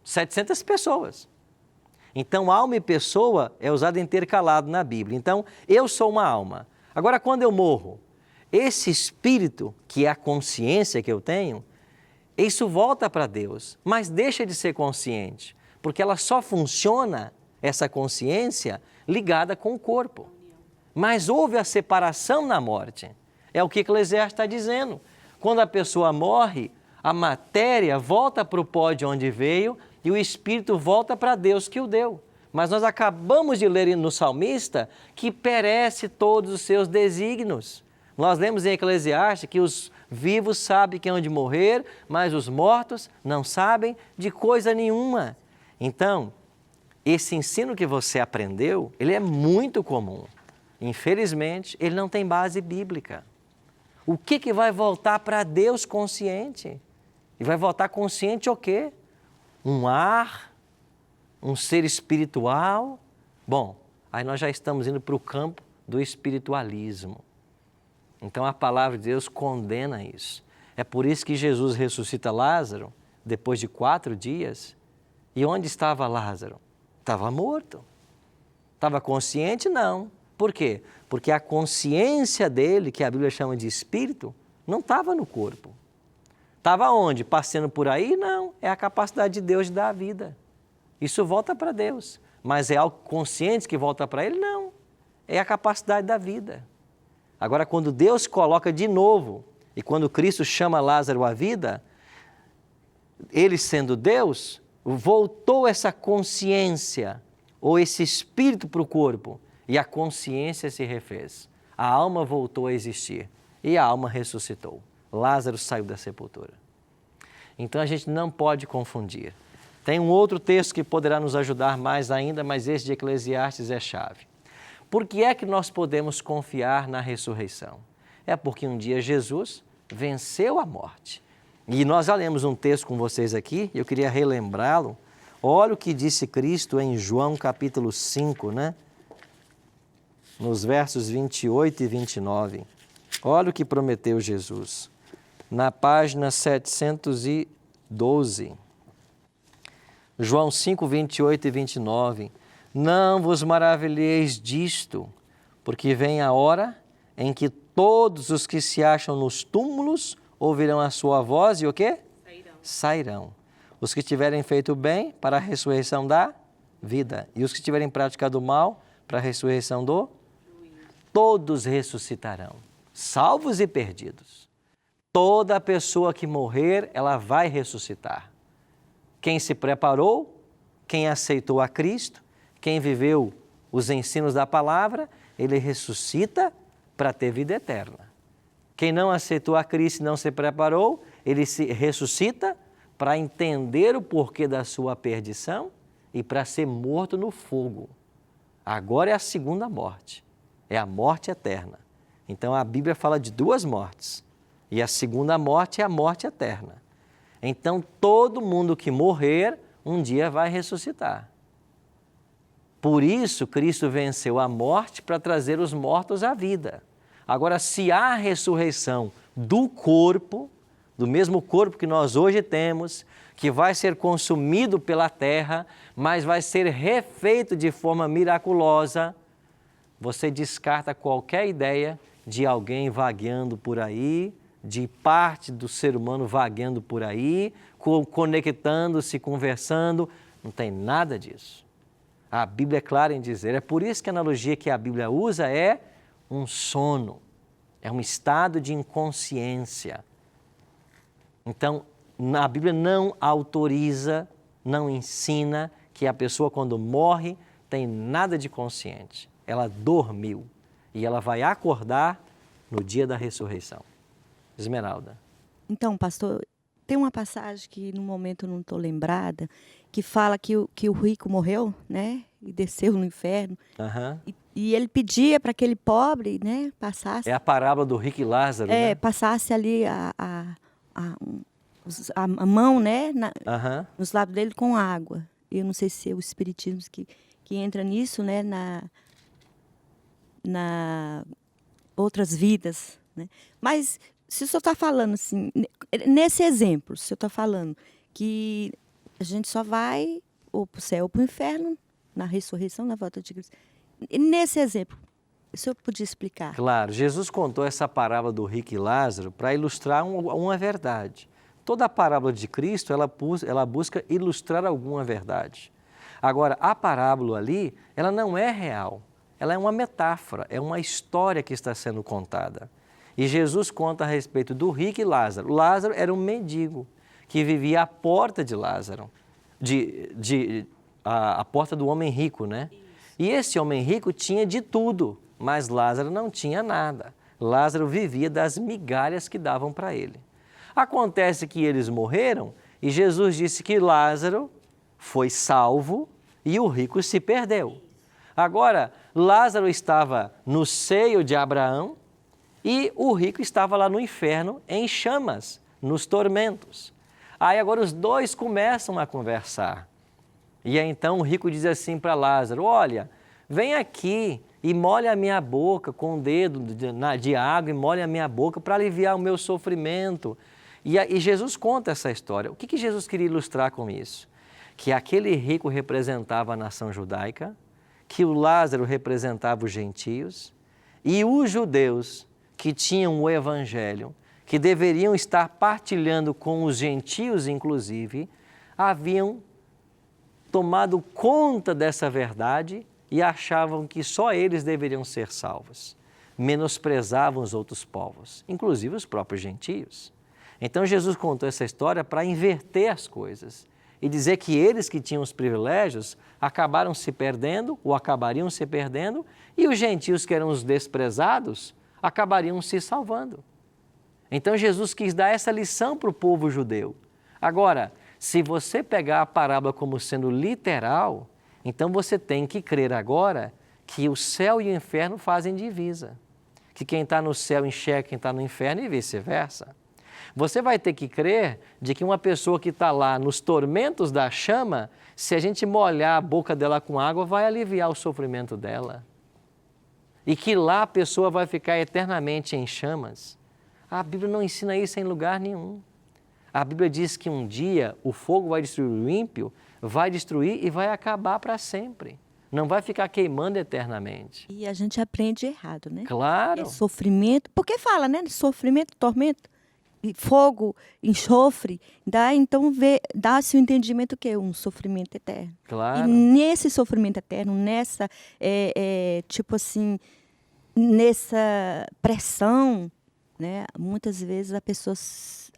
700 pessoas. Então, alma e pessoa é usado intercalado na Bíblia. Então, eu sou uma alma. Agora, quando eu morro, esse espírito, que é a consciência que eu tenho, isso volta para Deus, mas deixa de ser consciente, porque ela só funciona, essa consciência, ligada com o corpo. Mas houve a separação na morte. É o que Eclesiastes está dizendo. Quando a pessoa morre, a matéria volta para o pó de onde veio e o espírito volta para Deus que o deu. Mas nós acabamos de ler no salmista que perece todos os seus desígnios. Nós lemos em Eclesiastes que os vivos sabem que hão de morrer, mas os mortos não sabem de coisa nenhuma. Então, esse ensino que você aprendeu, ele é muito comum. Infelizmente, ele não tem base bíblica. O que vai voltar para Deus consciente? E vai voltar consciente o quê? Um ar? Um ser espiritual? Bom, aí nós já estamos indo para o campo do espiritualismo. Então a palavra de Deus condena isso. É por isso que Jesus ressuscita Lázaro depois de 4 dias. E onde estava Lázaro? Estava morto. Estava consciente? Não. Por quê? Porque a consciência dele, que a Bíblia chama de espírito, não estava no corpo. Estava onde? Passeando por aí? Não. É a capacidade de Deus de dar a vida. Isso volta para Deus. Mas é algo consciente que volta para Ele? Não. É a capacidade da vida. Agora, quando Deus coloca de novo, e quando Cristo chama Lázaro à vida, Ele sendo Deus, voltou essa consciência, ou esse espírito para o corpo, e a consciência se refez. A alma voltou a existir, e a alma ressuscitou. Lázaro saiu da sepultura. Então, a gente não pode confundir. Tem um outro texto que poderá nos ajudar mais ainda, mas esse de Eclesiastes é chave. Por que é que nós podemos confiar na ressurreição? É porque um dia Jesus venceu a morte. E nós já lemos um texto com vocês aqui, eu queria relembrá-lo. Olha o que disse Cristo em João capítulo 5, né? Nos versos 28 e 29. Olha o que prometeu Jesus. Na página 712, João 5, 28 e 29. Não vos maravilheis disto, porque vem a hora em que todos os que se acham nos túmulos ouvirão a sua voz e o quê? Sairão. Os que tiverem feito bem para a ressurreição da vida, e os que tiverem praticado o mal para a ressurreição do juízo. Todos ressuscitarão, salvos e perdidos. Toda pessoa que morrer, ela vai ressuscitar. Quem se preparou, quem aceitou a Cristo, quem viveu os ensinos da palavra, ele ressuscita para ter vida eterna. Quem não aceitou a Cristo e não se preparou, ele se ressuscita para entender o porquê da sua perdição e para ser morto no fogo. Agora é a segunda morte, é a morte eterna. Então a Bíblia fala de duas mortes, e a segunda morte é a morte eterna. Então todo mundo que morrer, um dia vai ressuscitar. Por isso Cristo venceu a morte para trazer os mortos à vida. Agora, se há ressurreição do corpo, do mesmo corpo que nós hoje temos, que vai ser consumido pela terra, mas vai ser refeito de forma miraculosa, você descarta qualquer ideia de alguém vagueando por aí, de parte do ser humano vagueando por aí, conectando-se, conversando. Não tem nada disso. A Bíblia é clara em dizer, é por isso que a analogia que a Bíblia usa é um sono, é um estado de inconsciência. Então, a Bíblia não autoriza, não ensina que a pessoa quando morre tem nada de consciente. Ela dormiu e ela vai acordar no dia da ressurreição. Esmeralda. Então, pastor, tem uma passagem que no momento eu não estou lembrada, que fala que o rico morreu, né? E desceu no inferno. Uhum. E ele pedia para aquele pobre, né? Passasse. É a parábola do rico e Lázaro, né? Passasse ali a mão, né? Nos lábios dele com água. Eu não sei se é o espiritismo que entra nisso, né? Na outras vidas, né? Mas se o senhor está falando assim, nesse exemplo, se o senhor está falando que a gente só vai ou para o céu ou para o inferno, na ressurreição, na volta de Cristo. Nesse exemplo, o senhor podia explicar? Claro, Jesus contou essa parábola do rico e Lázaro para ilustrar uma verdade. Toda a parábola de Cristo, ela busca ilustrar alguma verdade. Agora, a parábola ali, ela não é real. Ela é uma metáfora, é uma história que está sendo contada. E Jesus conta a respeito do rico e Lázaro. Lázaro era um mendigo que vivia à porta de Lázaro, a porta do homem rico, né? E esse homem rico tinha de tudo, mas Lázaro não tinha nada. Lázaro vivia das migalhas que davam para ele. Acontece que eles morreram e Jesus disse que Lázaro foi salvo e o rico se perdeu. Agora, Lázaro estava no seio de Abraão e o rico estava lá no inferno, em chamas, nos tormentos. Aí agora os dois começam a conversar. E aí, então o rico diz assim para Lázaro, olha, vem aqui e molha a minha boca com o dedo de água e molha a minha boca para aliviar o meu sofrimento. E Jesus conta essa história. O que Jesus queria ilustrar com isso? Que aquele rico representava a nação judaica, que o Lázaro representava os gentios e os judeus que tinham o evangelho, que deveriam estar partilhando com os gentios, inclusive, haviam tomado conta dessa verdade e achavam que só eles deveriam ser salvos. Menosprezavam os outros povos, inclusive os próprios gentios. Então Jesus contou essa história para inverter as coisas e dizer que eles que tinham os privilégios acabaram se perdendo ou acabariam se perdendo e os gentios que eram os desprezados acabariam se salvando. Então Jesus quis dar essa lição para o povo judeu. Agora, se você pegar a parábola como sendo literal, então você tem que crer agora que o céu e o inferno fazem divisa. Que quem está no céu enxerga quem está no inferno e vice-versa. Você vai ter que crer de que uma pessoa que está lá nos tormentos da chama, se a gente molhar a boca dela com água, vai aliviar o sofrimento dela. e que lá a pessoa vai ficar eternamente em chamas. A Bíblia não ensina isso em lugar nenhum. A Bíblia diz que um dia o fogo vai destruir o ímpio, vai destruir e vai acabar para sempre. Não vai ficar queimando eternamente. E a gente aprende errado, né? Claro. É sofrimento, porque fala, né? Sofrimento, tormento, e fogo, enxofre, então dá-se o entendimento que é um sofrimento eterno. Claro. E nesse sofrimento eterno, nessa, tipo assim, nessa pressão, né? Muitas vezes a pessoa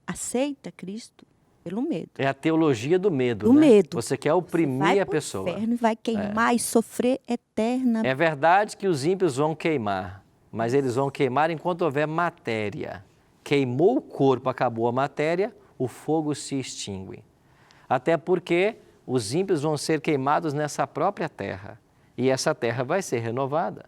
aceita Cristo pelo medo. É a teologia do medo, Do né? medo. Você quer oprimir a pessoa. Vai pro inferno e vai queimar e sofrer eternamente. É verdade que os ímpios vão queimar, mas eles vão queimar enquanto houver matéria. Queimou o corpo, acabou a matéria, o fogo se extingue. Até porque os ímpios vão ser queimados nessa própria terra e essa terra vai ser renovada.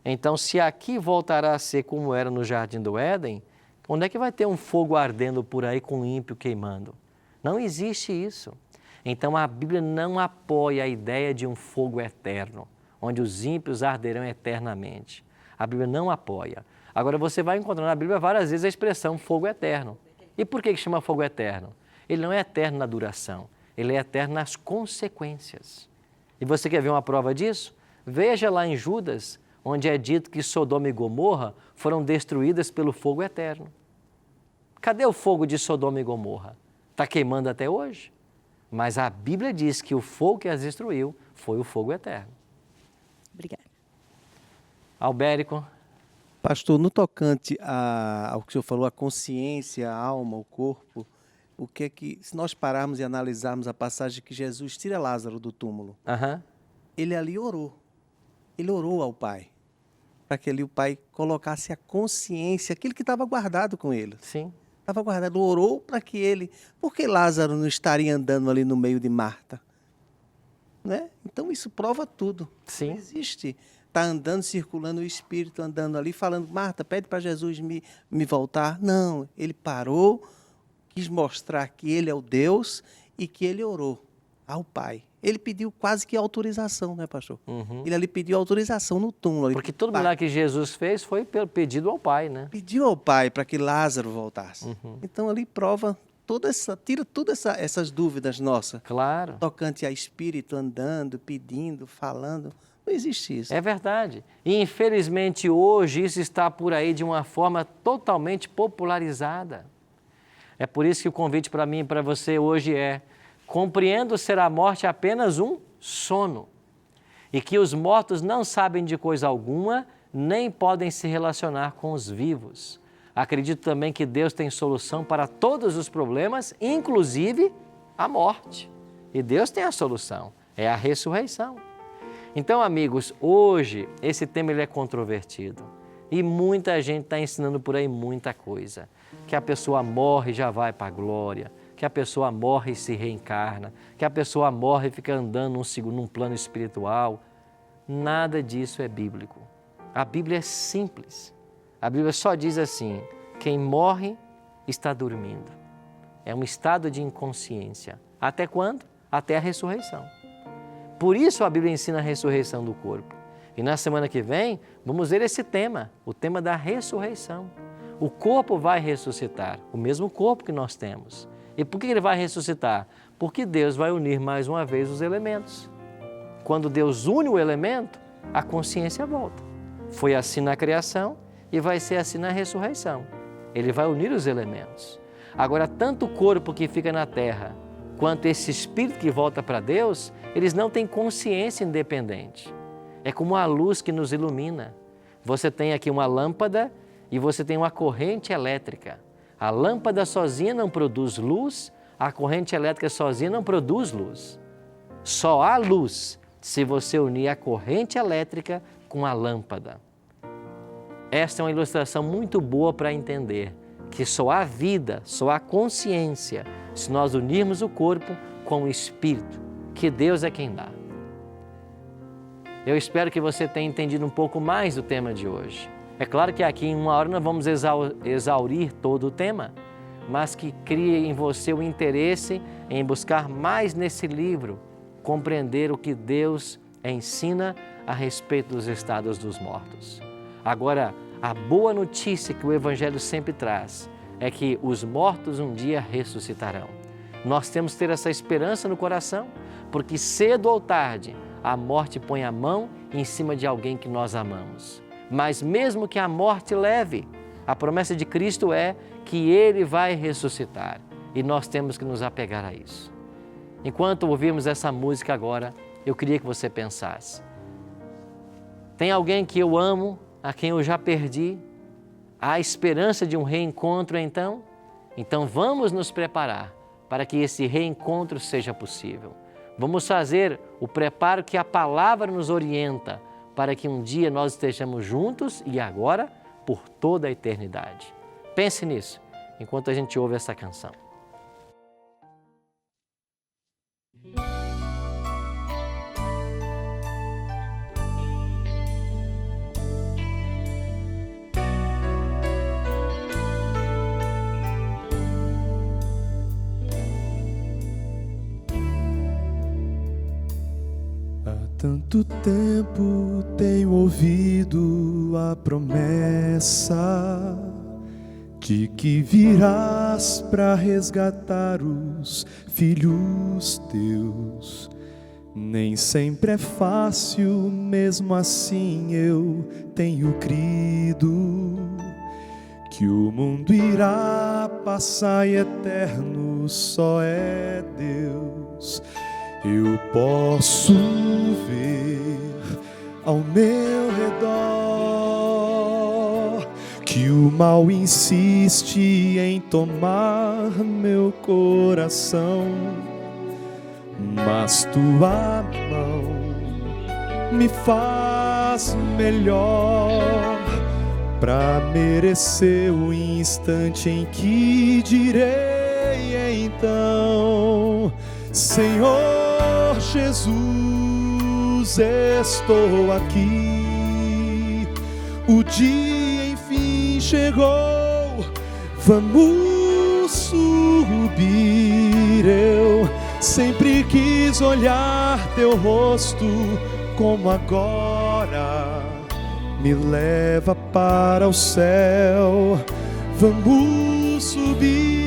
Então, se aqui voltará a ser como era no Jardim do Éden, onde é que vai ter um fogo ardendo por aí com o ímpio queimando? Não existe isso. Então, a Bíblia não apoia a ideia de um fogo eterno, onde os ímpios arderão eternamente. A Bíblia não apoia. Agora, você vai encontrar na Bíblia várias vezes a expressão fogo eterno. E por que chama fogo eterno? Ele não é eterno na duração, ele é eterno nas consequências. E você quer ver uma prova disso? Veja lá em Judas, onde é dito que Sodoma e Gomorra foram destruídas pelo fogo eterno. Cadê o fogo de Sodoma e Gomorra? Está queimando até hoje? Mas a Bíblia diz que o fogo que as destruiu foi o fogo eterno. Obrigada. Albérico. Pastor, no tocante ao que o senhor falou, a consciência, a alma, o corpo, o que é que, se nós pararmos e analisarmos a passagem que Jesus tira Lázaro do túmulo, ele ali orou. Ele orou ao Pai, para que ali o Pai colocasse a consciência, aquilo que estava guardado com ele. Sim. Estava guardado, orou para que ele... Por que Lázaro não estaria andando ali no meio de Marta? Né? Então isso prova tudo. Sim. Não existe. Está andando, circulando o Espírito, andando ali, falando, Marta, pede para Jesus me voltar. Não, ele parou, quis mostrar que ele é o Deus e que ele orou ao Pai. Ele pediu quase que autorização, né, pastor? Ele ali pediu autorização no túmulo. Porque todo milagre que Jesus fez foi pelo pedido ao Pai, né? Pediu ao Pai para que Lázaro voltasse. Então ali prova tira todas essas dúvidas nossas. Claro. Tocante a Espírito, andando, pedindo, falando. Não existe isso. É verdade. E infelizmente hoje isso está por aí de uma forma totalmente popularizada. É por isso que o convite para mim e para você hoje é: compreendo ser a morte apenas um sono, e que os mortos não sabem de coisa alguma, nem podem se relacionar com os vivos. Acredito também que Deus tem solução para todos os problemas, inclusive a morte. E Deus tem a solução, é a ressurreição. Então, amigos, hoje esse tema ele é controvertido e muita gente está ensinando por aí muita coisa. Que a pessoa morre e já vai para a glória, que a pessoa morre e se reencarna, que a pessoa morre e fica andando num plano espiritual. Nada disso é bíblico. A Bíblia é simples. A Bíblia só diz assim: quem morre está dormindo. É um estado de inconsciência. Até quando? Até a ressurreição. Por isso a Bíblia ensina a ressurreição do corpo. E na semana que vem vamos ver esse tema, o tema da ressurreição. O corpo vai ressuscitar, o mesmo corpo que nós temos. E por que ele vai ressuscitar? Porque Deus vai unir mais uma vez os elementos. Quando Deus une o elemento, a consciência volta. Foi assim na criação e vai ser assim na ressurreição. Ele vai unir os elementos. Agora, tanto o corpo que fica na terra, quanto esse espírito que volta para Deus, eles não têm consciência independente. É como a luz que nos ilumina. Você tem aqui uma lâmpada e você tem uma corrente elétrica. A lâmpada sozinha não produz luz, a corrente elétrica sozinha não produz luz. Só há luz se você unir a corrente elétrica com a lâmpada. Esta é uma ilustração muito boa para entender que só há vida, só há consciência se nós unirmos o corpo com o espírito, que Deus é quem dá. Eu espero que você tenha entendido um pouco mais do tema de hoje. É claro que aqui em uma hora nós vamos exaurir todo o tema, mas que crie em você o interesse em buscar mais nesse livro, compreender o que Deus ensina a respeito dos estados dos mortos. Agora, a boa notícia que o Evangelho sempre traz é que os mortos um dia ressuscitarão. Nós temos que ter essa esperança no coração, porque cedo ou tarde a morte põe a mão em cima de alguém que nós amamos. Mas mesmo que a morte leve, a promessa de Cristo é que Ele vai ressuscitar e nós temos que nos apegar a isso. Enquanto ouvimos essa música agora, eu queria que você pensasse: tem alguém que eu amo, a quem eu já perdi? Há esperança de um reencontro então? Então vamos nos preparar para que esse reencontro seja possível. Vamos fazer o preparo que a palavra nos orienta para que um dia nós estejamos juntos e agora por toda a eternidade. Pense nisso enquanto a gente ouve essa canção. Tanto tempo tenho ouvido a promessa de que virás para resgatar os filhos teus. Nem sempre é fácil, mesmo assim eu tenho crido que o mundo irá passar e eterno só é Deus. Eu posso ver ao meu redor que o mal insiste em tomar meu coração, mas tua mão me faz melhor para merecer o instante em que direi então: Senhor Jesus, estou aqui. O dia enfim chegou, vamos subir. Eu sempre quis olhar teu rosto como agora. Me leva para o céu, vamos subir.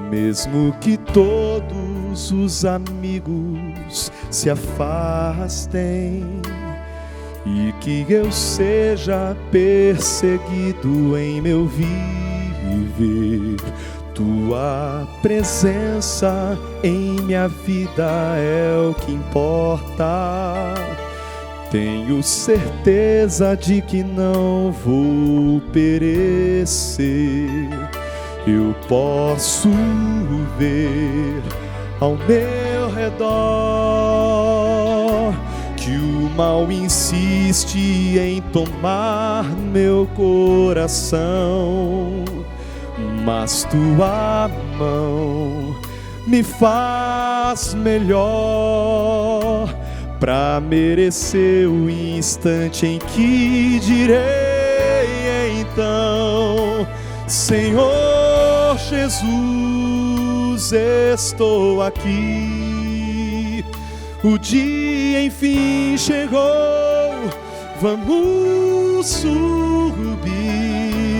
Mesmo que todos os amigos se afastem e que eu seja perseguido em meu viver, tua presença em minha vida é o que importa. Tenho certeza de que não vou perecer. Eu posso ver ao meu redor que o mal insiste em tomar meu coração, mas tua mão me faz melhor para merecer o instante em que direi então: Senhor Jesus, estou aqui. O dia enfim chegou, vamos subir.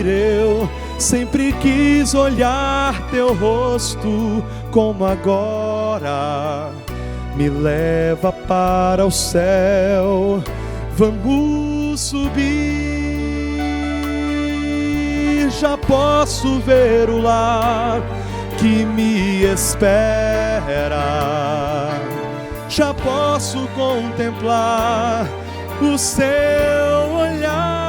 Eu sempre quis olhar teu rosto como agora. Me leva para o céu, vamos subir. Já posso ver o lar que me espera. Já posso contemplar o seu olhar.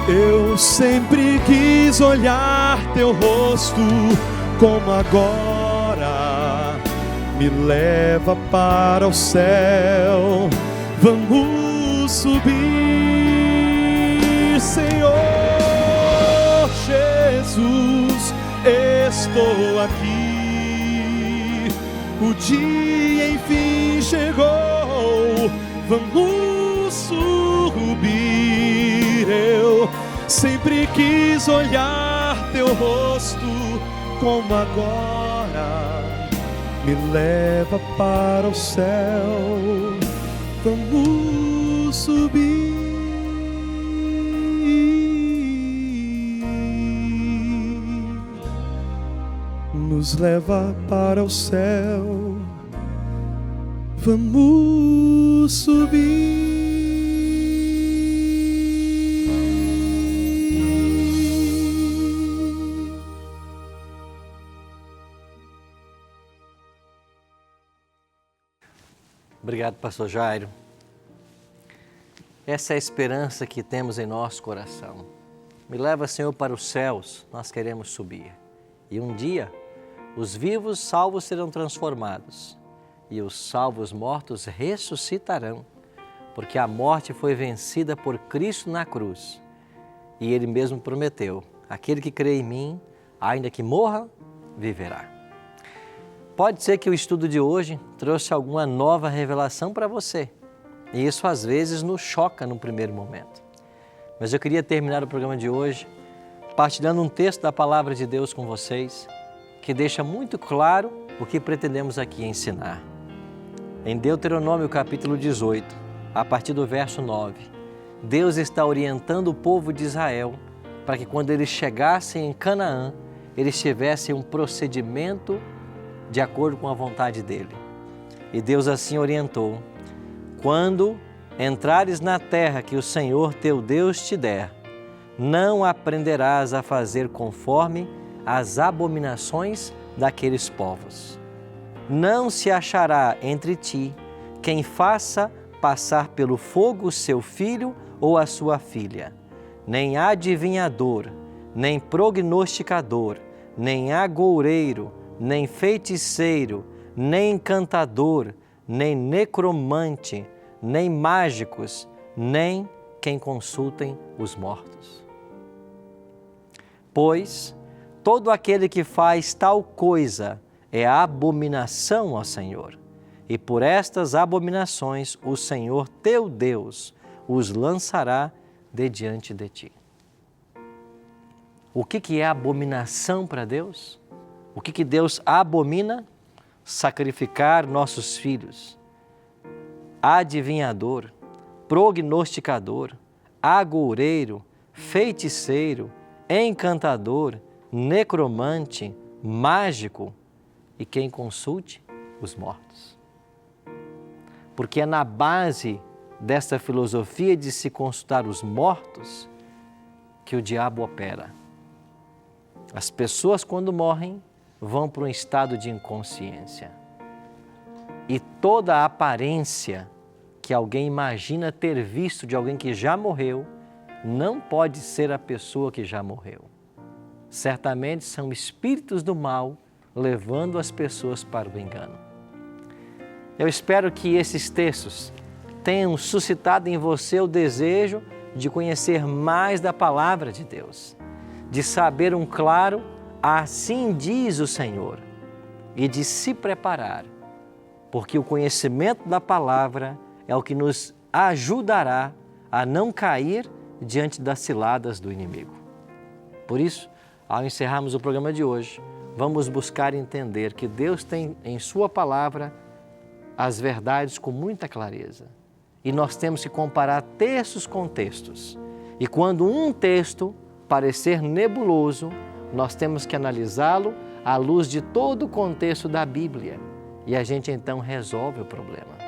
Eu sempre quis olhar teu rosto como agora. Me leva para o céu, vamos subir. Senhor Jesus, estou aqui. O dia enfim chegou, vamos subir. Eu sempre quis olhar teu rosto, como agora me leva para o céu. Vamos subir. Nos leva para o céu. Vamos subir. Obrigado, pastor Jairo. Essa é a esperança que temos em nosso coração. Me leva, Senhor, para os céus, nós queremos subir. E um dia, os vivos salvos serão transformados e os salvos mortos ressuscitarão, porque a morte foi vencida por Cristo na cruz. E Ele mesmo prometeu, aquele que crê em mim, ainda que morra, viverá. Pode ser que o estudo de hoje trouxe alguma nova revelação para você. E isso às vezes nos choca no primeiro momento. Mas eu queria terminar o programa de hoje partilhando um texto da Palavra de Deus com vocês, que deixa muito claro o que pretendemos aqui ensinar. Em Deuteronômio capítulo 18, a partir do verso 9, Deus está orientando o povo de Israel para que quando eles chegassem em Canaã, eles tivessem um procedimento de acordo com a vontade dele. E Deus assim orientou: quando entrares na terra que o Senhor teu Deus te der, não aprenderás a fazer conforme as abominações daqueles povos. Não se achará entre ti quem faça passar pelo fogo seu filho ou a sua filha, nem adivinhador, nem prognosticador, nem agoureiro, nem feiticeiro, nem encantador, nem necromante, nem mágicos, nem quem consultem os mortos. Pois todo aquele que faz tal coisa é abominação ao Senhor, e por estas abominações o Senhor teu Deus os lançará de diante de ti. O que é abominação para Deus? O que Deus abomina? Sacrificar nossos filhos. Adivinhador, prognosticador, agoureiro, feiticeiro, encantador, necromante, mágico e quem consulte os mortos. Porque é na base dessa filosofia de se consultar os mortos que o diabo opera. As pessoas, quando morrem, vão para um estado de inconsciência. E toda a aparência que alguém imagina ter visto de alguém que já morreu, não pode ser a pessoa que já morreu. Certamente são espíritos do mal levando as pessoas para o engano. Eu espero que esses textos tenham suscitado em você o desejo de conhecer mais da Palavra de Deus, de saber um claro assim diz o Senhor, e de se preparar, porque o conhecimento da palavra é o que nos ajudará a não cair diante das ciladas do inimigo. Por isso, ao encerrarmos o programa de hoje, vamos buscar entender que Deus tem em sua palavra as verdades com muita clareza. E nós temos que comparar textos com textos. E quando um texto parecer nebuloso, nós temos que analisá-lo à luz de todo o contexto da Bíblia. E a gente então resolve o problema.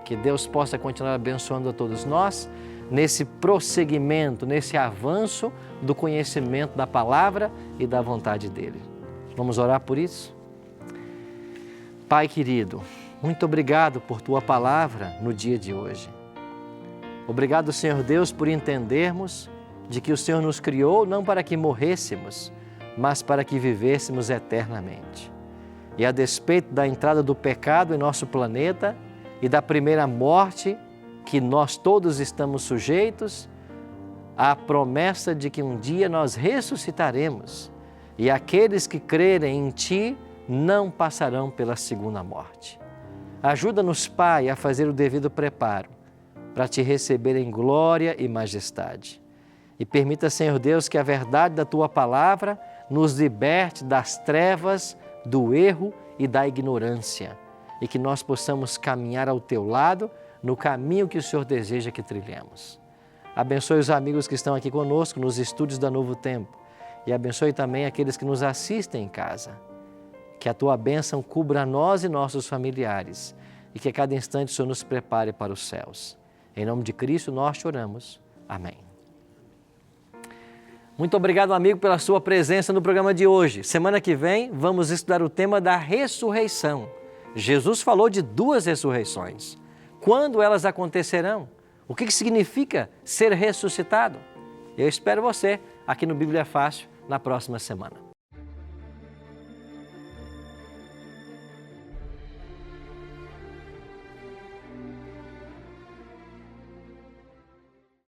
Que Deus possa continuar abençoando a todos nós nesse prosseguimento, nesse avanço do conhecimento da palavra e da vontade dele. Vamos orar por isso? Pai querido, muito obrigado por tua palavra no dia de hoje. Obrigado, Senhor Deus, por entendermos de que o Senhor nos criou não para que morrêssemos, mas para que vivêssemos eternamente. E a despeito da entrada do pecado em nosso planeta e da primeira morte que nós todos estamos sujeitos, a promessa de que um dia nós ressuscitaremos e aqueles que crerem em Ti não passarão pela segunda morte. Ajuda-nos, Pai, a fazer o devido preparo para Te receber em glória e majestade. E permita, Senhor Deus, que a verdade da Tua palavra nos liberte das trevas, do erro e da ignorância, e que nós possamos caminhar ao Teu lado no caminho que o Senhor deseja que trilhemos. Abençoe os amigos que estão aqui conosco nos estúdios da Novo Tempo e abençoe também aqueles que nos assistem em casa. Que a Tua bênção cubra nós e nossos familiares e que a cada instante o Senhor nos prepare para os céus. Em nome de Cristo nós te oramos. Amém. Muito obrigado, amigo, pela sua presença no programa de hoje. Semana que vem vamos estudar o tema da ressurreição. Jesus falou de 2 ressurreições. Quando elas acontecerão? O que significa ser ressuscitado? Eu espero você aqui no Bíblia Fácil na próxima semana.